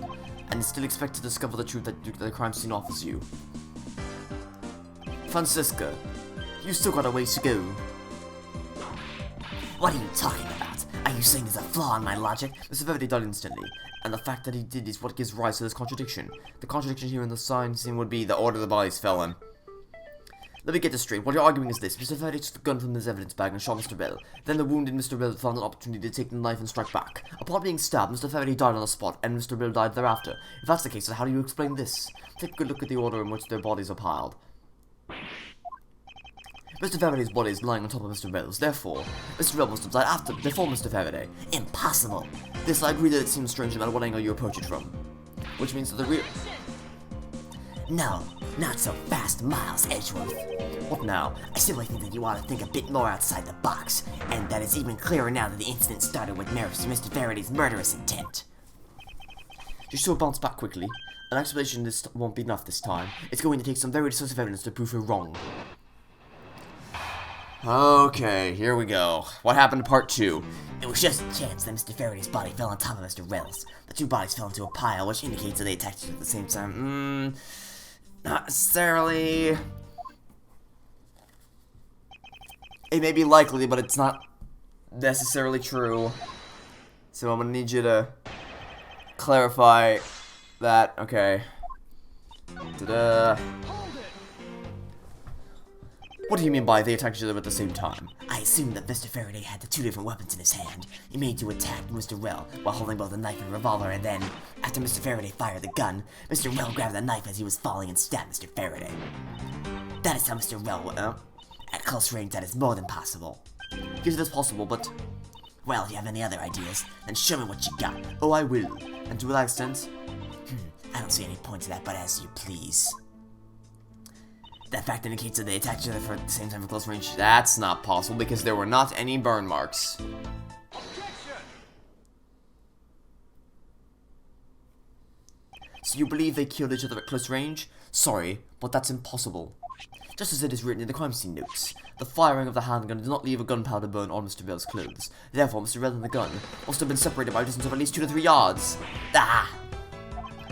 and still expect to discover the truth that the crime scene offers you. Franziska, you still got a ways to go. What are you talking about? Are you saying there's a flaw in my logic? Mr. Faraday died instantly, and the fact that he did is what gives rise to this contradiction. The contradiction here in the crime scene would be the order the bodies fell in. Let me get this straight. What you're arguing is this. Mr. Faraday took the gun from his evidence bag and shot Mr. Bell. Then the wounded Mr. Bell found an opportunity to take the knife and strike back. Upon being stabbed, Mr. Faraday died on the spot, and Mr. Bell died thereafter. If that's the case, then how do you explain this? Take a good look at the order in which their bodies are piled. Mr. Faraday's body is lying on top of Mr. Bell's. Therefore, Mr. Bell must have died before Mr. Faraday. Impossible. This, I agree that it seems strange no matter what angle you approach it from. Which means that the real... No, not so fast, Miles Edgeworth. What now? I simply think that you ought to think a bit more outside the box, and that it's even clearer now that the incident started with Mr. Faraday's murderous intent. You still bounce back quickly. An explanation won't be enough this time. It's going to take some very decisive evidence to prove her wrong. Okay, here we go. What happened to part 2? It was just a chance that Mr. Faraday's body fell on top of Mr. Rell's. The two bodies fell into a pile, which indicates that they attacked each other at the same time. Not necessarily. It may be likely, but it's not necessarily true. So I'm gonna need you to clarify that. Okay. Ta-da. What do you mean by they attacked each other at the same time? I assume that Mr. Faraday had the two different weapons in his hand. He made to attack Mr. Rell while holding both a knife and revolver, and then, after Mr. Faraday fired the gun, Mr. Rell grabbed the knife as he was falling and stabbed Mr. Faraday. That is how Mr. Rell went. At close range, that is more than possible. Yes, it is possible, but... Well, if you have any other ideas, then show me what you got. Oh, I will. And to that extent? I don't see any point to that, but as you please. That fact indicates that they attacked each other for the same time for close range. That's not possible because there were not any burn marks. So you believe they killed each other at close range? Sorry, but that's impossible. Just as it is written in the crime scene notes, the firing of the handgun did not leave a gunpowder burn on Mr. Bell's clothes. Therefore, Mr. Bell and the gun must have been separated by a distance of at least 2 to 3 yards. Ah!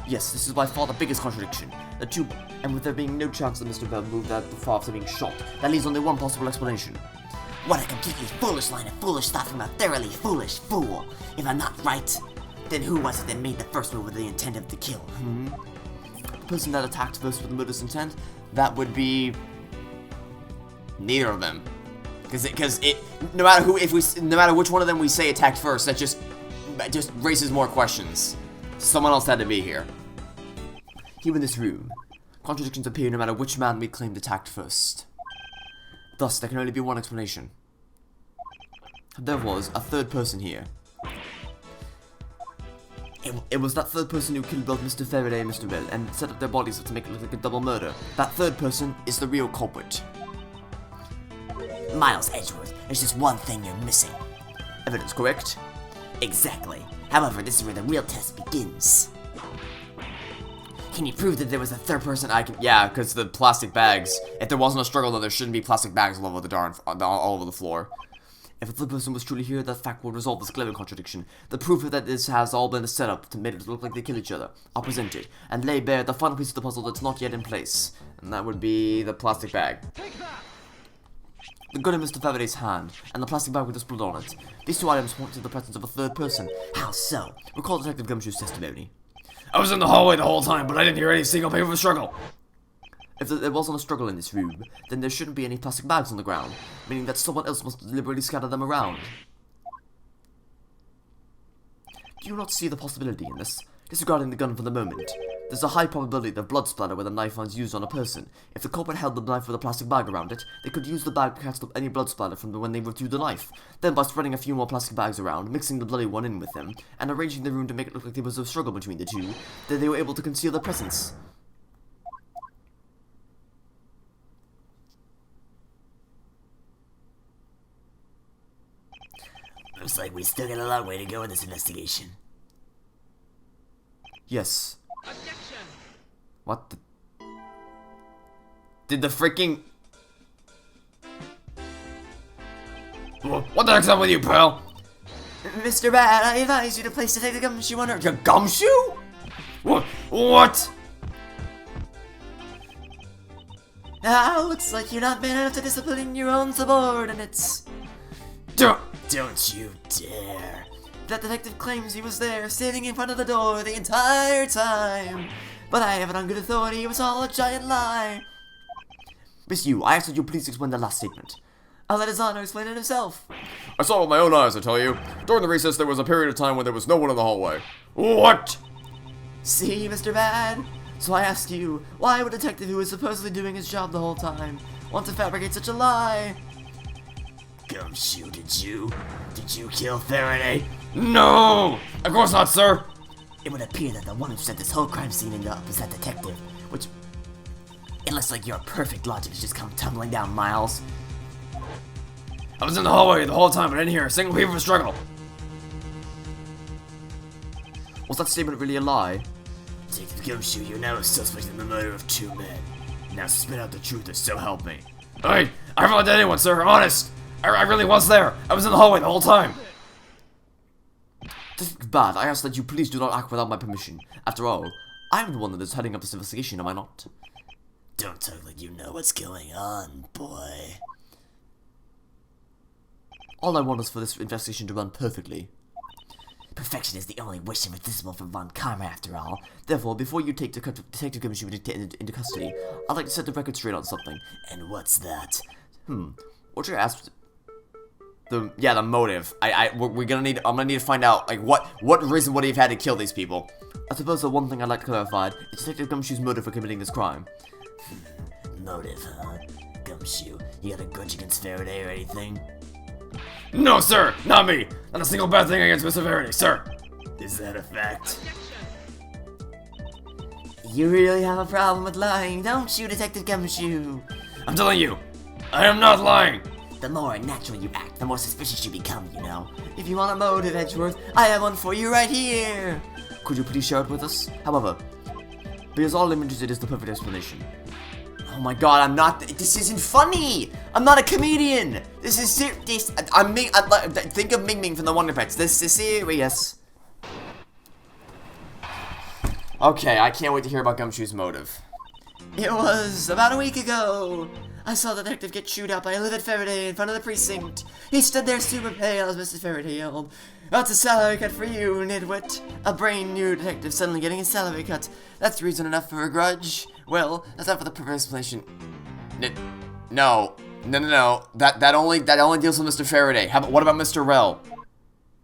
Yes, this is by far the biggest contradiction. The two, and with there being no chance that Mr. Bell moved that far after being shot, that leaves only one possible explanation. What a completely foolish line of foolish thought from a thoroughly foolish fool. If I'm not right, then who was it that made the first move with the intent of the kill? The person that attacked first with the murderous intent, that would be neither of them. Because no matter which one of them we say attacked first, that just raises more questions. Someone else had to be here. Here in this room, contradictions appear no matter which man we claimed attacked first. Thus, there can only be one explanation. there was a third person here. It was that third person who killed both Mr. Faraday and Mr. Bell and set up their bodies to make it look like a double murder. That third person is the real culprit. Miles Edgeworth, there's just one thing you're missing. Evidence, correct? Exactly. However, this is where the real test begins. Can you prove that there was a third person? Yeah, because the plastic bags. If there wasn't a struggle, then there shouldn't be plastic bags all over all over the floor. If a third person was truly here, that fact will resolve this glaring contradiction. The proof that this has all been a setup to make it look like they kill each other. I'll present it, and lay bare the final piece of the puzzle that's not yet in place. And that would be the plastic bag. The gun in Mr. Faraday's hand, and the plastic bag with the blood on it. These two items point to the presence of a third person. How so? Recall Detective Gumshoe's testimony. I was in the hallway the whole time, but I didn't hear any single peep of a struggle. If there wasn't a struggle in this room, then there shouldn't be any plastic bags on the ground, meaning that someone else must deliberately scatter them around. Do you not see the possibility in this? Disregarding the gun for the moment, there's a high probability of blood splatter where the knife was used on a person. If the culprit held the knife with a plastic bag around it, they could use the bag to catch up any blood splatter from when they reviewed the knife. Then by spreading a few more plastic bags around, mixing the bloody one in with them, and arranging the room to make it look like there was a struggle between the two, then they were able to conceal their presence. Looks like we still got a long way to go in this investigation. Yes. What the... Did the freaking... What the heck's up with you, pal? Mr. Bad, I advise you to place Detective Gumshoe under... Your gumshoe? What? Now, looks like you're not man enough to discipline your own subordinates. Don't you dare. That detective claims he was there, standing in front of the door the entire time. But I have it on good authority, it was all a giant lie. Miss Yu, I asked that you please explain the last statement. I'll let his honor explain it himself. I saw it with my own eyes, I tell you. During the recess, there was a period of time when there was no one in the hallway. What? See, Mr. Bad? So I ask you, why would a detective who was supposedly doing his job the whole time want to fabricate such a lie? Gumshoe, did you kill Faraday? No! Of course not, sir! It would appear that the one who set this whole crime scene up is that detective, which... It looks like your perfect logic has just come tumbling down, Miles. I was in the hallway the whole time, but I didn't hear a single peep of a struggle. Was that statement really a lie? Detective Gumshoe, you're now a suspect in the murder of 2 men. Now spit out the truth or so help me. Hey, I haven't let anyone, sir, I'm honest. I really was there. I was in the hallway the whole time. This is bad. I ask that you please do not act without my permission. After all, I'm the one that is heading up this investigation, am I not? Don't talk like you know what's going on, boy. All I want is for this investigation to run perfectly. Perfection is the only wish irresistible from Von Karma, after all. Therefore, before you take Detective Gumshoe into custody, I'd like to set the record straight on something. And what's that? What you asked... the motive. I'm gonna need to find out, like, what reason would he have had to kill these people? I suppose the one thing I'd like clarified is Detective Gumshoe's motive for committing this crime. Motive, huh? Gumshoe, you got a grudge against Faraday or anything? No, sir! Not me! Not a single bad thing against Mr. Faraday, sir! Is that a fact? You really have a problem with lying, don't you, Detective Gumshoe? I'm telling you, I am not lying! The more natural you act, the more suspicious you become, you know. If you want a motive, Edgeworth, I have one for you right here. Could you please share it with us? However, because all I'm interested is the perfect explanation. Oh my god, I'm not. This isn't funny. I'm not a comedian. This is serious. Think of Ming Ming from the Wonder Pets. This is serious. Okay, I can't wait to hear about Gumshoe's motive. It was about a week ago. I saw the detective get chewed out by a livid Faraday in front of the precinct. He stood there super pale as Mr. Faraday yelled, "That's a salary cut for you, nitwit." A brand new detective suddenly getting a salary cut. That's reason enough for a grudge. Well, that's not for the perfect explanation. No. That only deals with Mr. Faraday. What about Mr. Rell?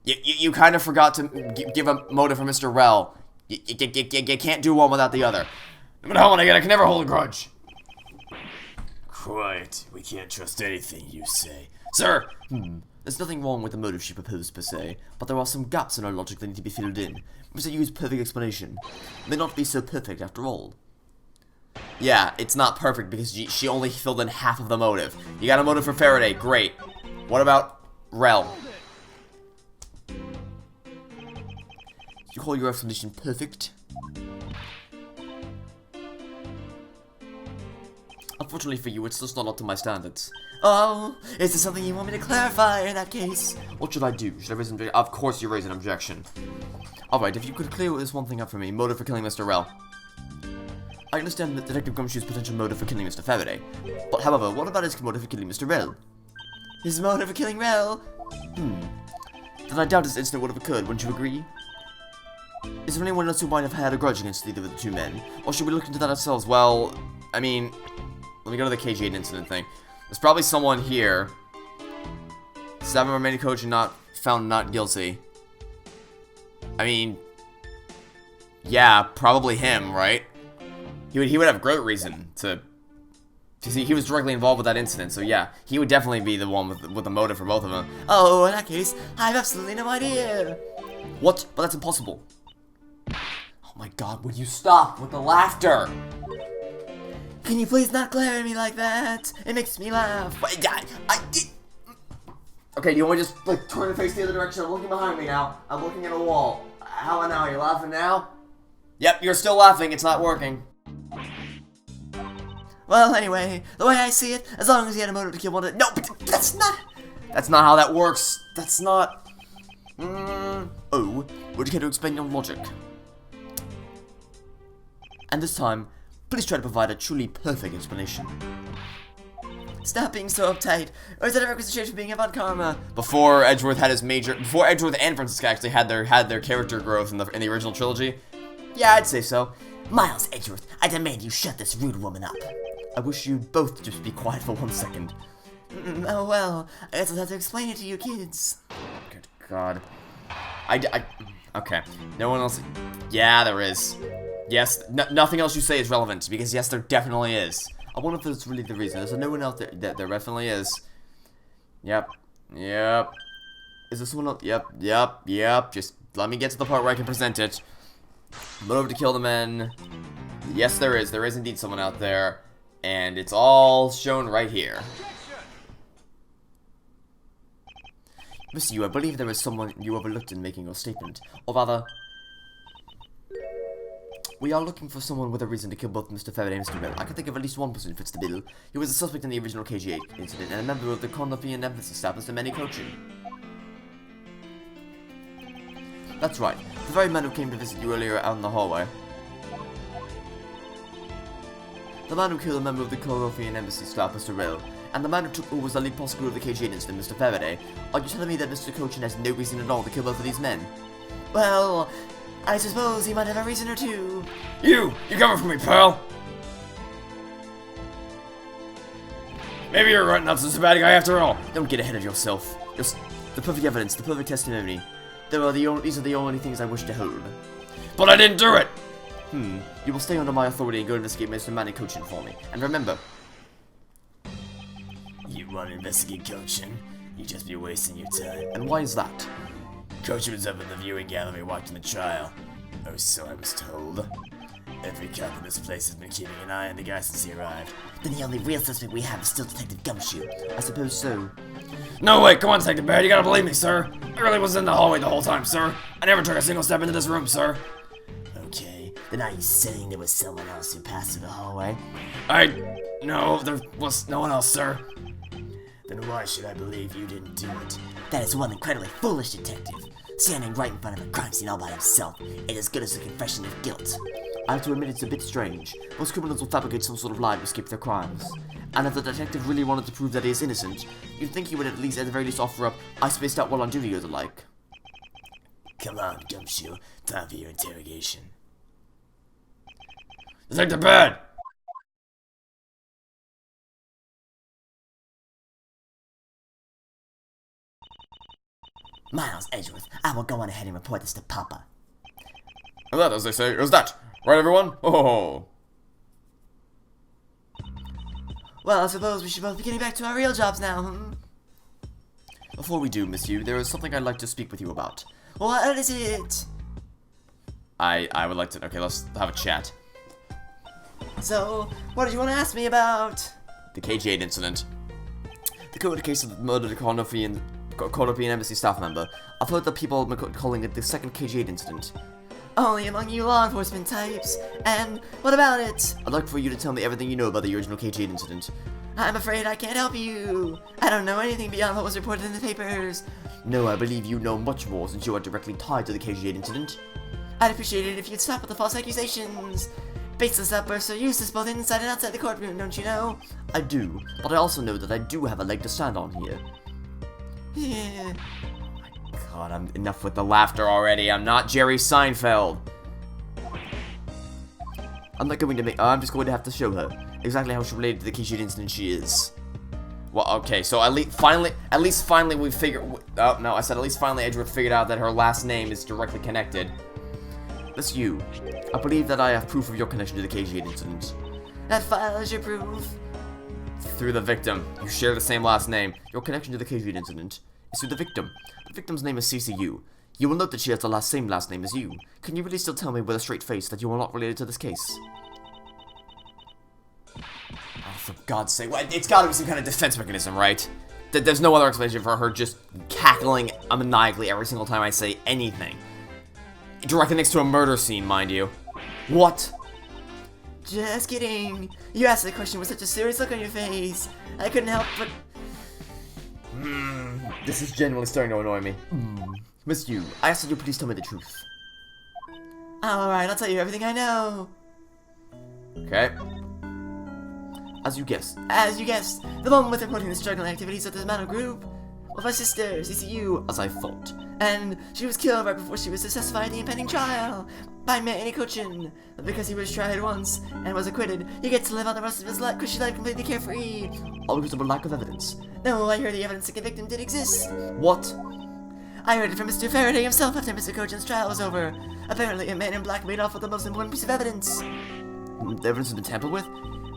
You kind of forgot to give a motive for Mr. Rell. You can't do one without the other. No matter how many I get, I can never hold a grudge. Quiet. We can't trust anything you say. Sir! There's nothing wrong with the motive she proposed per se, but there are some gaps in her logic that need to be filled in. Mr. Yu's perfect explanation may not be so perfect after all. Yeah, it's not perfect because she only filled in half of the motive. You got a motive for Faraday, great. What about Rel? You call your explanation perfect? Unfortunately for you, it's just not up to my standards. Oh, is there something you want me to clarify in that case? What should I do? Should I raise an objection? Of course you raise an objection. Alright, if you could clear this one thing up for me, motive for killing Mr. Rel. I understand that Detective Gumshoe's potential motive for killing Mr. Faraday, but however, what about his motive for killing Mr. Rel? His motive for killing Rel? Then I doubt this incident would have occurred, wouldn't you agree? Is there anyone else who might have had a grudge against either of the two men? Or should we look into that ourselves? Well, I mean, let me go to the KG8 incident thing. There's probably someone here. 7 remaining coach and found not guilty. I mean, yeah, probably him, right? He would have great reason to see he was directly involved with that incident, so yeah, he would definitely be the one with the motive for both of them. Oh, in that case, I have absolutely no idea. What? But that's impossible. Oh my god, would you stop with the laughter? Can you please not glare at me like that? It makes me laugh. Okay, do you want me to just, like, turn and face the other direction? I'm looking behind me now. I'm looking at a wall. How about now? Are you laughing now? Yep, you're still laughing. It's not working. Well, anyway, the way I see it, as long as he had a motive to kill one of... No, but that's not how that works. That's not... Oh, would you care to explain your logic? And this time, please try to provide a truly perfect explanation. Stop being so uptight, or is that a requisition for being von Karma? Before Edgeworth and Franziska actually had their character growth in the original trilogy? Yeah, I'd say so. Miles Edgeworth, I demand you shut this rude woman up. I wish you'd both just be quiet for 1 second. Oh well, I guess I'll have to explain it to you kids. Good God. Okay. No one else... Yeah, there is. Yes, nothing else you say is relevant, because yes, there definitely is. I wonder if that's really the reason. Is there no one out there? There definitely is. Yep. Is there someone else? Yep. Just let me get to the part where I can present it. Motive to kill the men. Yes, there is. There is indeed someone out there. And it's all shown right here. Mr. Yu, I believe there is someone you overlooked in making your statement. Or rather... We are looking for someone with a reason to kill both Mr. Faraday and Mr. Rel. I can think of at least one person who fits the bill. He was a suspect in the original KG8 incident, and a member of the Confront embassy staff, Mr. Manny coaching. That's right. The very man who came to visit you earlier out in the hallway. The man who killed a member of the Confront embassy staff, Mr. Rel. And the man who was the lead prosecutor of the KG8 incident, Mr. Faraday. Are you telling me that Mr. Cochin has no reason at all to kill both of these men? Well, I suppose he might have a reason or two. You coming for me, pal? Maybe you're right, not such a bad guy after all. Don't get ahead of yourself. Just the perfect evidence, the perfect testimony. These are the only things I wish to hold. But I didn't do it! You will stay under my authority and go investigate Mr. Manny Cochin for me. And remember... You want to investigate Cochin? You just be wasting your time. And why is that? Cochin was up in the viewing gallery watching the trial. Or so I was told. Every cop in this place has been keeping an eye on the guy since he arrived. Then the only real suspect we have is still Detective Gumshoe. I suppose so. No way, come on, Detective Barrett, you gotta believe me, sir. I really was in the hallway the whole time, sir. I never took a single step into this room, sir. Okay, then are you saying there was someone else who passed through the hallway? No, there was no one else, sir. Then why should I believe you didn't do it? That is one incredibly foolish detective. Standing right in front of a crime scene all by himself is as good as a confession of guilt. I have to admit it's a bit strange. Most criminals will fabricate some sort of lie to escape their crimes. And if the detective really wanted to prove that he is innocent, you'd think he would at the very least offer up, I spaced out while on duty or the like. Come on, Gumshoe. Time for your interrogation. Detective Barrett! Miles Edgeworth, I will go on ahead and report this to Papa. And that, as they say, is that. Right, everyone? Oh. Well, I suppose we should both be getting back to our real jobs now, Before we do, Miss Yu, there is something I'd like to speak with you about. What is it? I would like to... Okay, let's have a chat. So, what did you want to ask me about? The KG8 incident. The cold case of the murder of the Cordopian embassy staff member. I've heard that people are calling it the second KG8 incident. Only among you law enforcement types. And what about it? I'd like for you to tell me everything you know about the original KG8 incident. I'm afraid I can't help you. I don't know anything beyond what was reported in the papers. No, I believe you know much more since you are directly tied to the KG8 incident. I'd appreciate it if you'd stop with the false accusations. Baseless outbursts are useless both inside and outside the courtroom, don't you know? I do, but I also know that I do have a leg to stand on here. Yeah. God, enough with the laughter already. I'm not Jerry Seinfeld. I'm not going to make... I'm just going to have to show her exactly how she related to the KG8 incident she is. Well, okay, so at least finally we figured... Oh, no, I said at least finally Edgeworth figured out that her last name is directly connected. That's you. I believe that I have proof of your connection to the KG8 incident. That file is your proof. Through the victim. You share the same last name. Your connection to the KG8 incident is through the victim. The victim's name is CCU. You will note that she has the same last name as you. Can you really still tell me with a straight face that you are not related to this case? Oh, for God's sake. Well, it's gotta be some kind of defense mechanism, right? There's no other explanation for her just cackling maniacally every single time I say anything. Directly next to a murder scene, mind you. What? Just kidding. You asked the question with such a serious look on your face. I couldn't help but... This is genuinely starting to annoy me. Miss Yu, I asked that you please tell me the truth. Alright, I'll tell you everything I know. Okay. As you guessed. As you guessed, the woman with reporting the struggling activities of the Metal Group was my sister, CCU, As I thought. and she was killed right before she was to testify in the impending trial by Manny Kochin. But because he was tried once and was acquitted, he gets to live out the rest of his life because she died completely carefree. All because of a lack of evidence. No, I heard the evidence to convict him did exist. What? I heard it from Mr. Faraday himself after Mr. Kochin's trial was over. Apparently, a man in black made off with the most important piece of evidence. The evidence has been tampered with?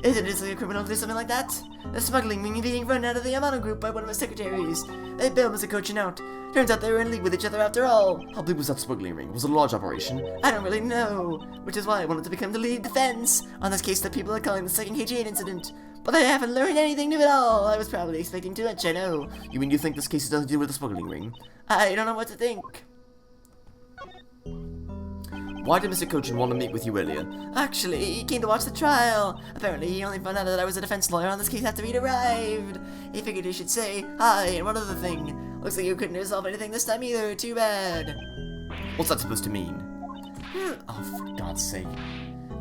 Isn't it like a criminal to do something like that? The smuggling ring being run out of the Yamano group by one of his secretaries. They bailed Mr. Kochin out. Turns out they were in league with each other after all. How big was that smuggling ring? Was it a large operation? I don't really know, which is why I wanted to become the lead defense on this case that people are calling the second KG8 incident. But I haven't learned anything new at all. I was probably expecting too much, I know. You mean you think this case has nothing to do with the smuggling ring? I don't know what to think. Why did Mr. Kochin want to meet with you earlier? Actually, he came to watch the trial. Apparently, he only found out that I was a defense lawyer on this case after he'd arrived. He figured he should say hi and one other thing. Looks like you couldn't resolve anything this time either. Too bad. What's that supposed to mean? Oh, for God's sake.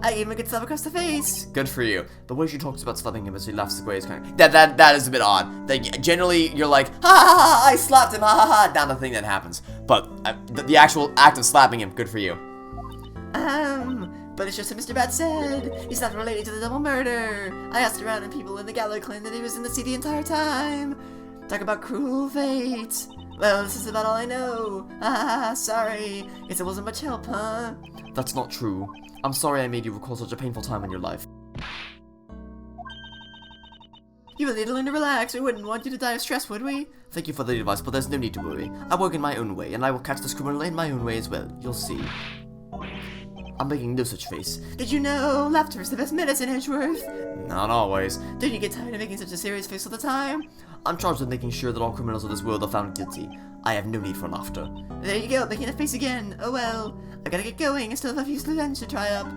I gave him a good slap across the face. Good for you. The way she talks about slapping him as he laughs away is kind of... That is a bit odd. Generally, you're like, ha ha ha, I slapped him, ha ha ha, not the thing that happens. But the actual act of slapping him, good for you. But it's just what Mr. Bat said. He's not related to the double murder. I asked around and people in the Gallo clan that he was in the sea the entire time. Talk about cruel fate. Well, this is about all I know. Sorry. Guess it wasn't much help, huh? That's not true. I'm sorry I made you recall such a painful time in your life. You will need to learn to relax. We wouldn't want you to die of stress, would we? Thank you for the advice, but there's no need to worry. I work in my own way, and I will catch this criminal in my own way as well. You'll see. I'm making no such face. Did you know laughter is the best medicine, Edgeworth? Not always. Don't you get tired of making such a serious face all the time? I'm charged with making sure that all criminals of this world are found guilty. I have no need for laughter. There you go, making a face again. Oh well. I gotta get going. I still have a few loose ends to try up.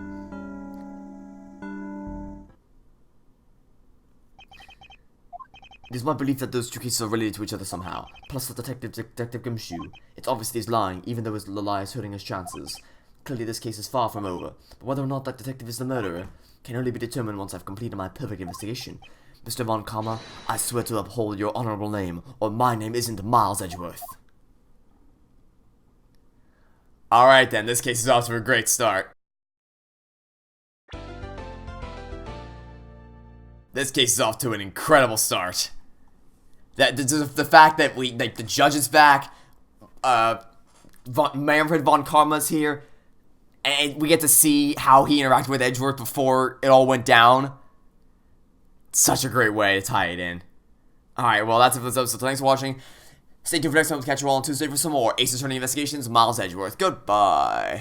It is my belief that those two cases are related to each other somehow. Plus the Detective Gumshoe. It's obvious that he's lying, even though his lie is hurting his chances. Clearly this case is far from over, but whether or not that detective is the murderer can only be determined once I've completed my perfect investigation. Mr. Von Karma, I swear to uphold your honorable name, or my name isn't Miles Edgeworth. Alright then, this case is off to a great start. This case is off to an incredible start. The fact that the judge is back, Manfred Von Karma's here, and we get to see how he interacted with Edgeworth before it all went down. Such a great way to tie it in. Alright, well that's it for this episode. Thanks for watching. Stay tuned for next time. We'll catch you all on Tuesday for some more Ace Attorney Investigations. Miles Edgeworth. Goodbye.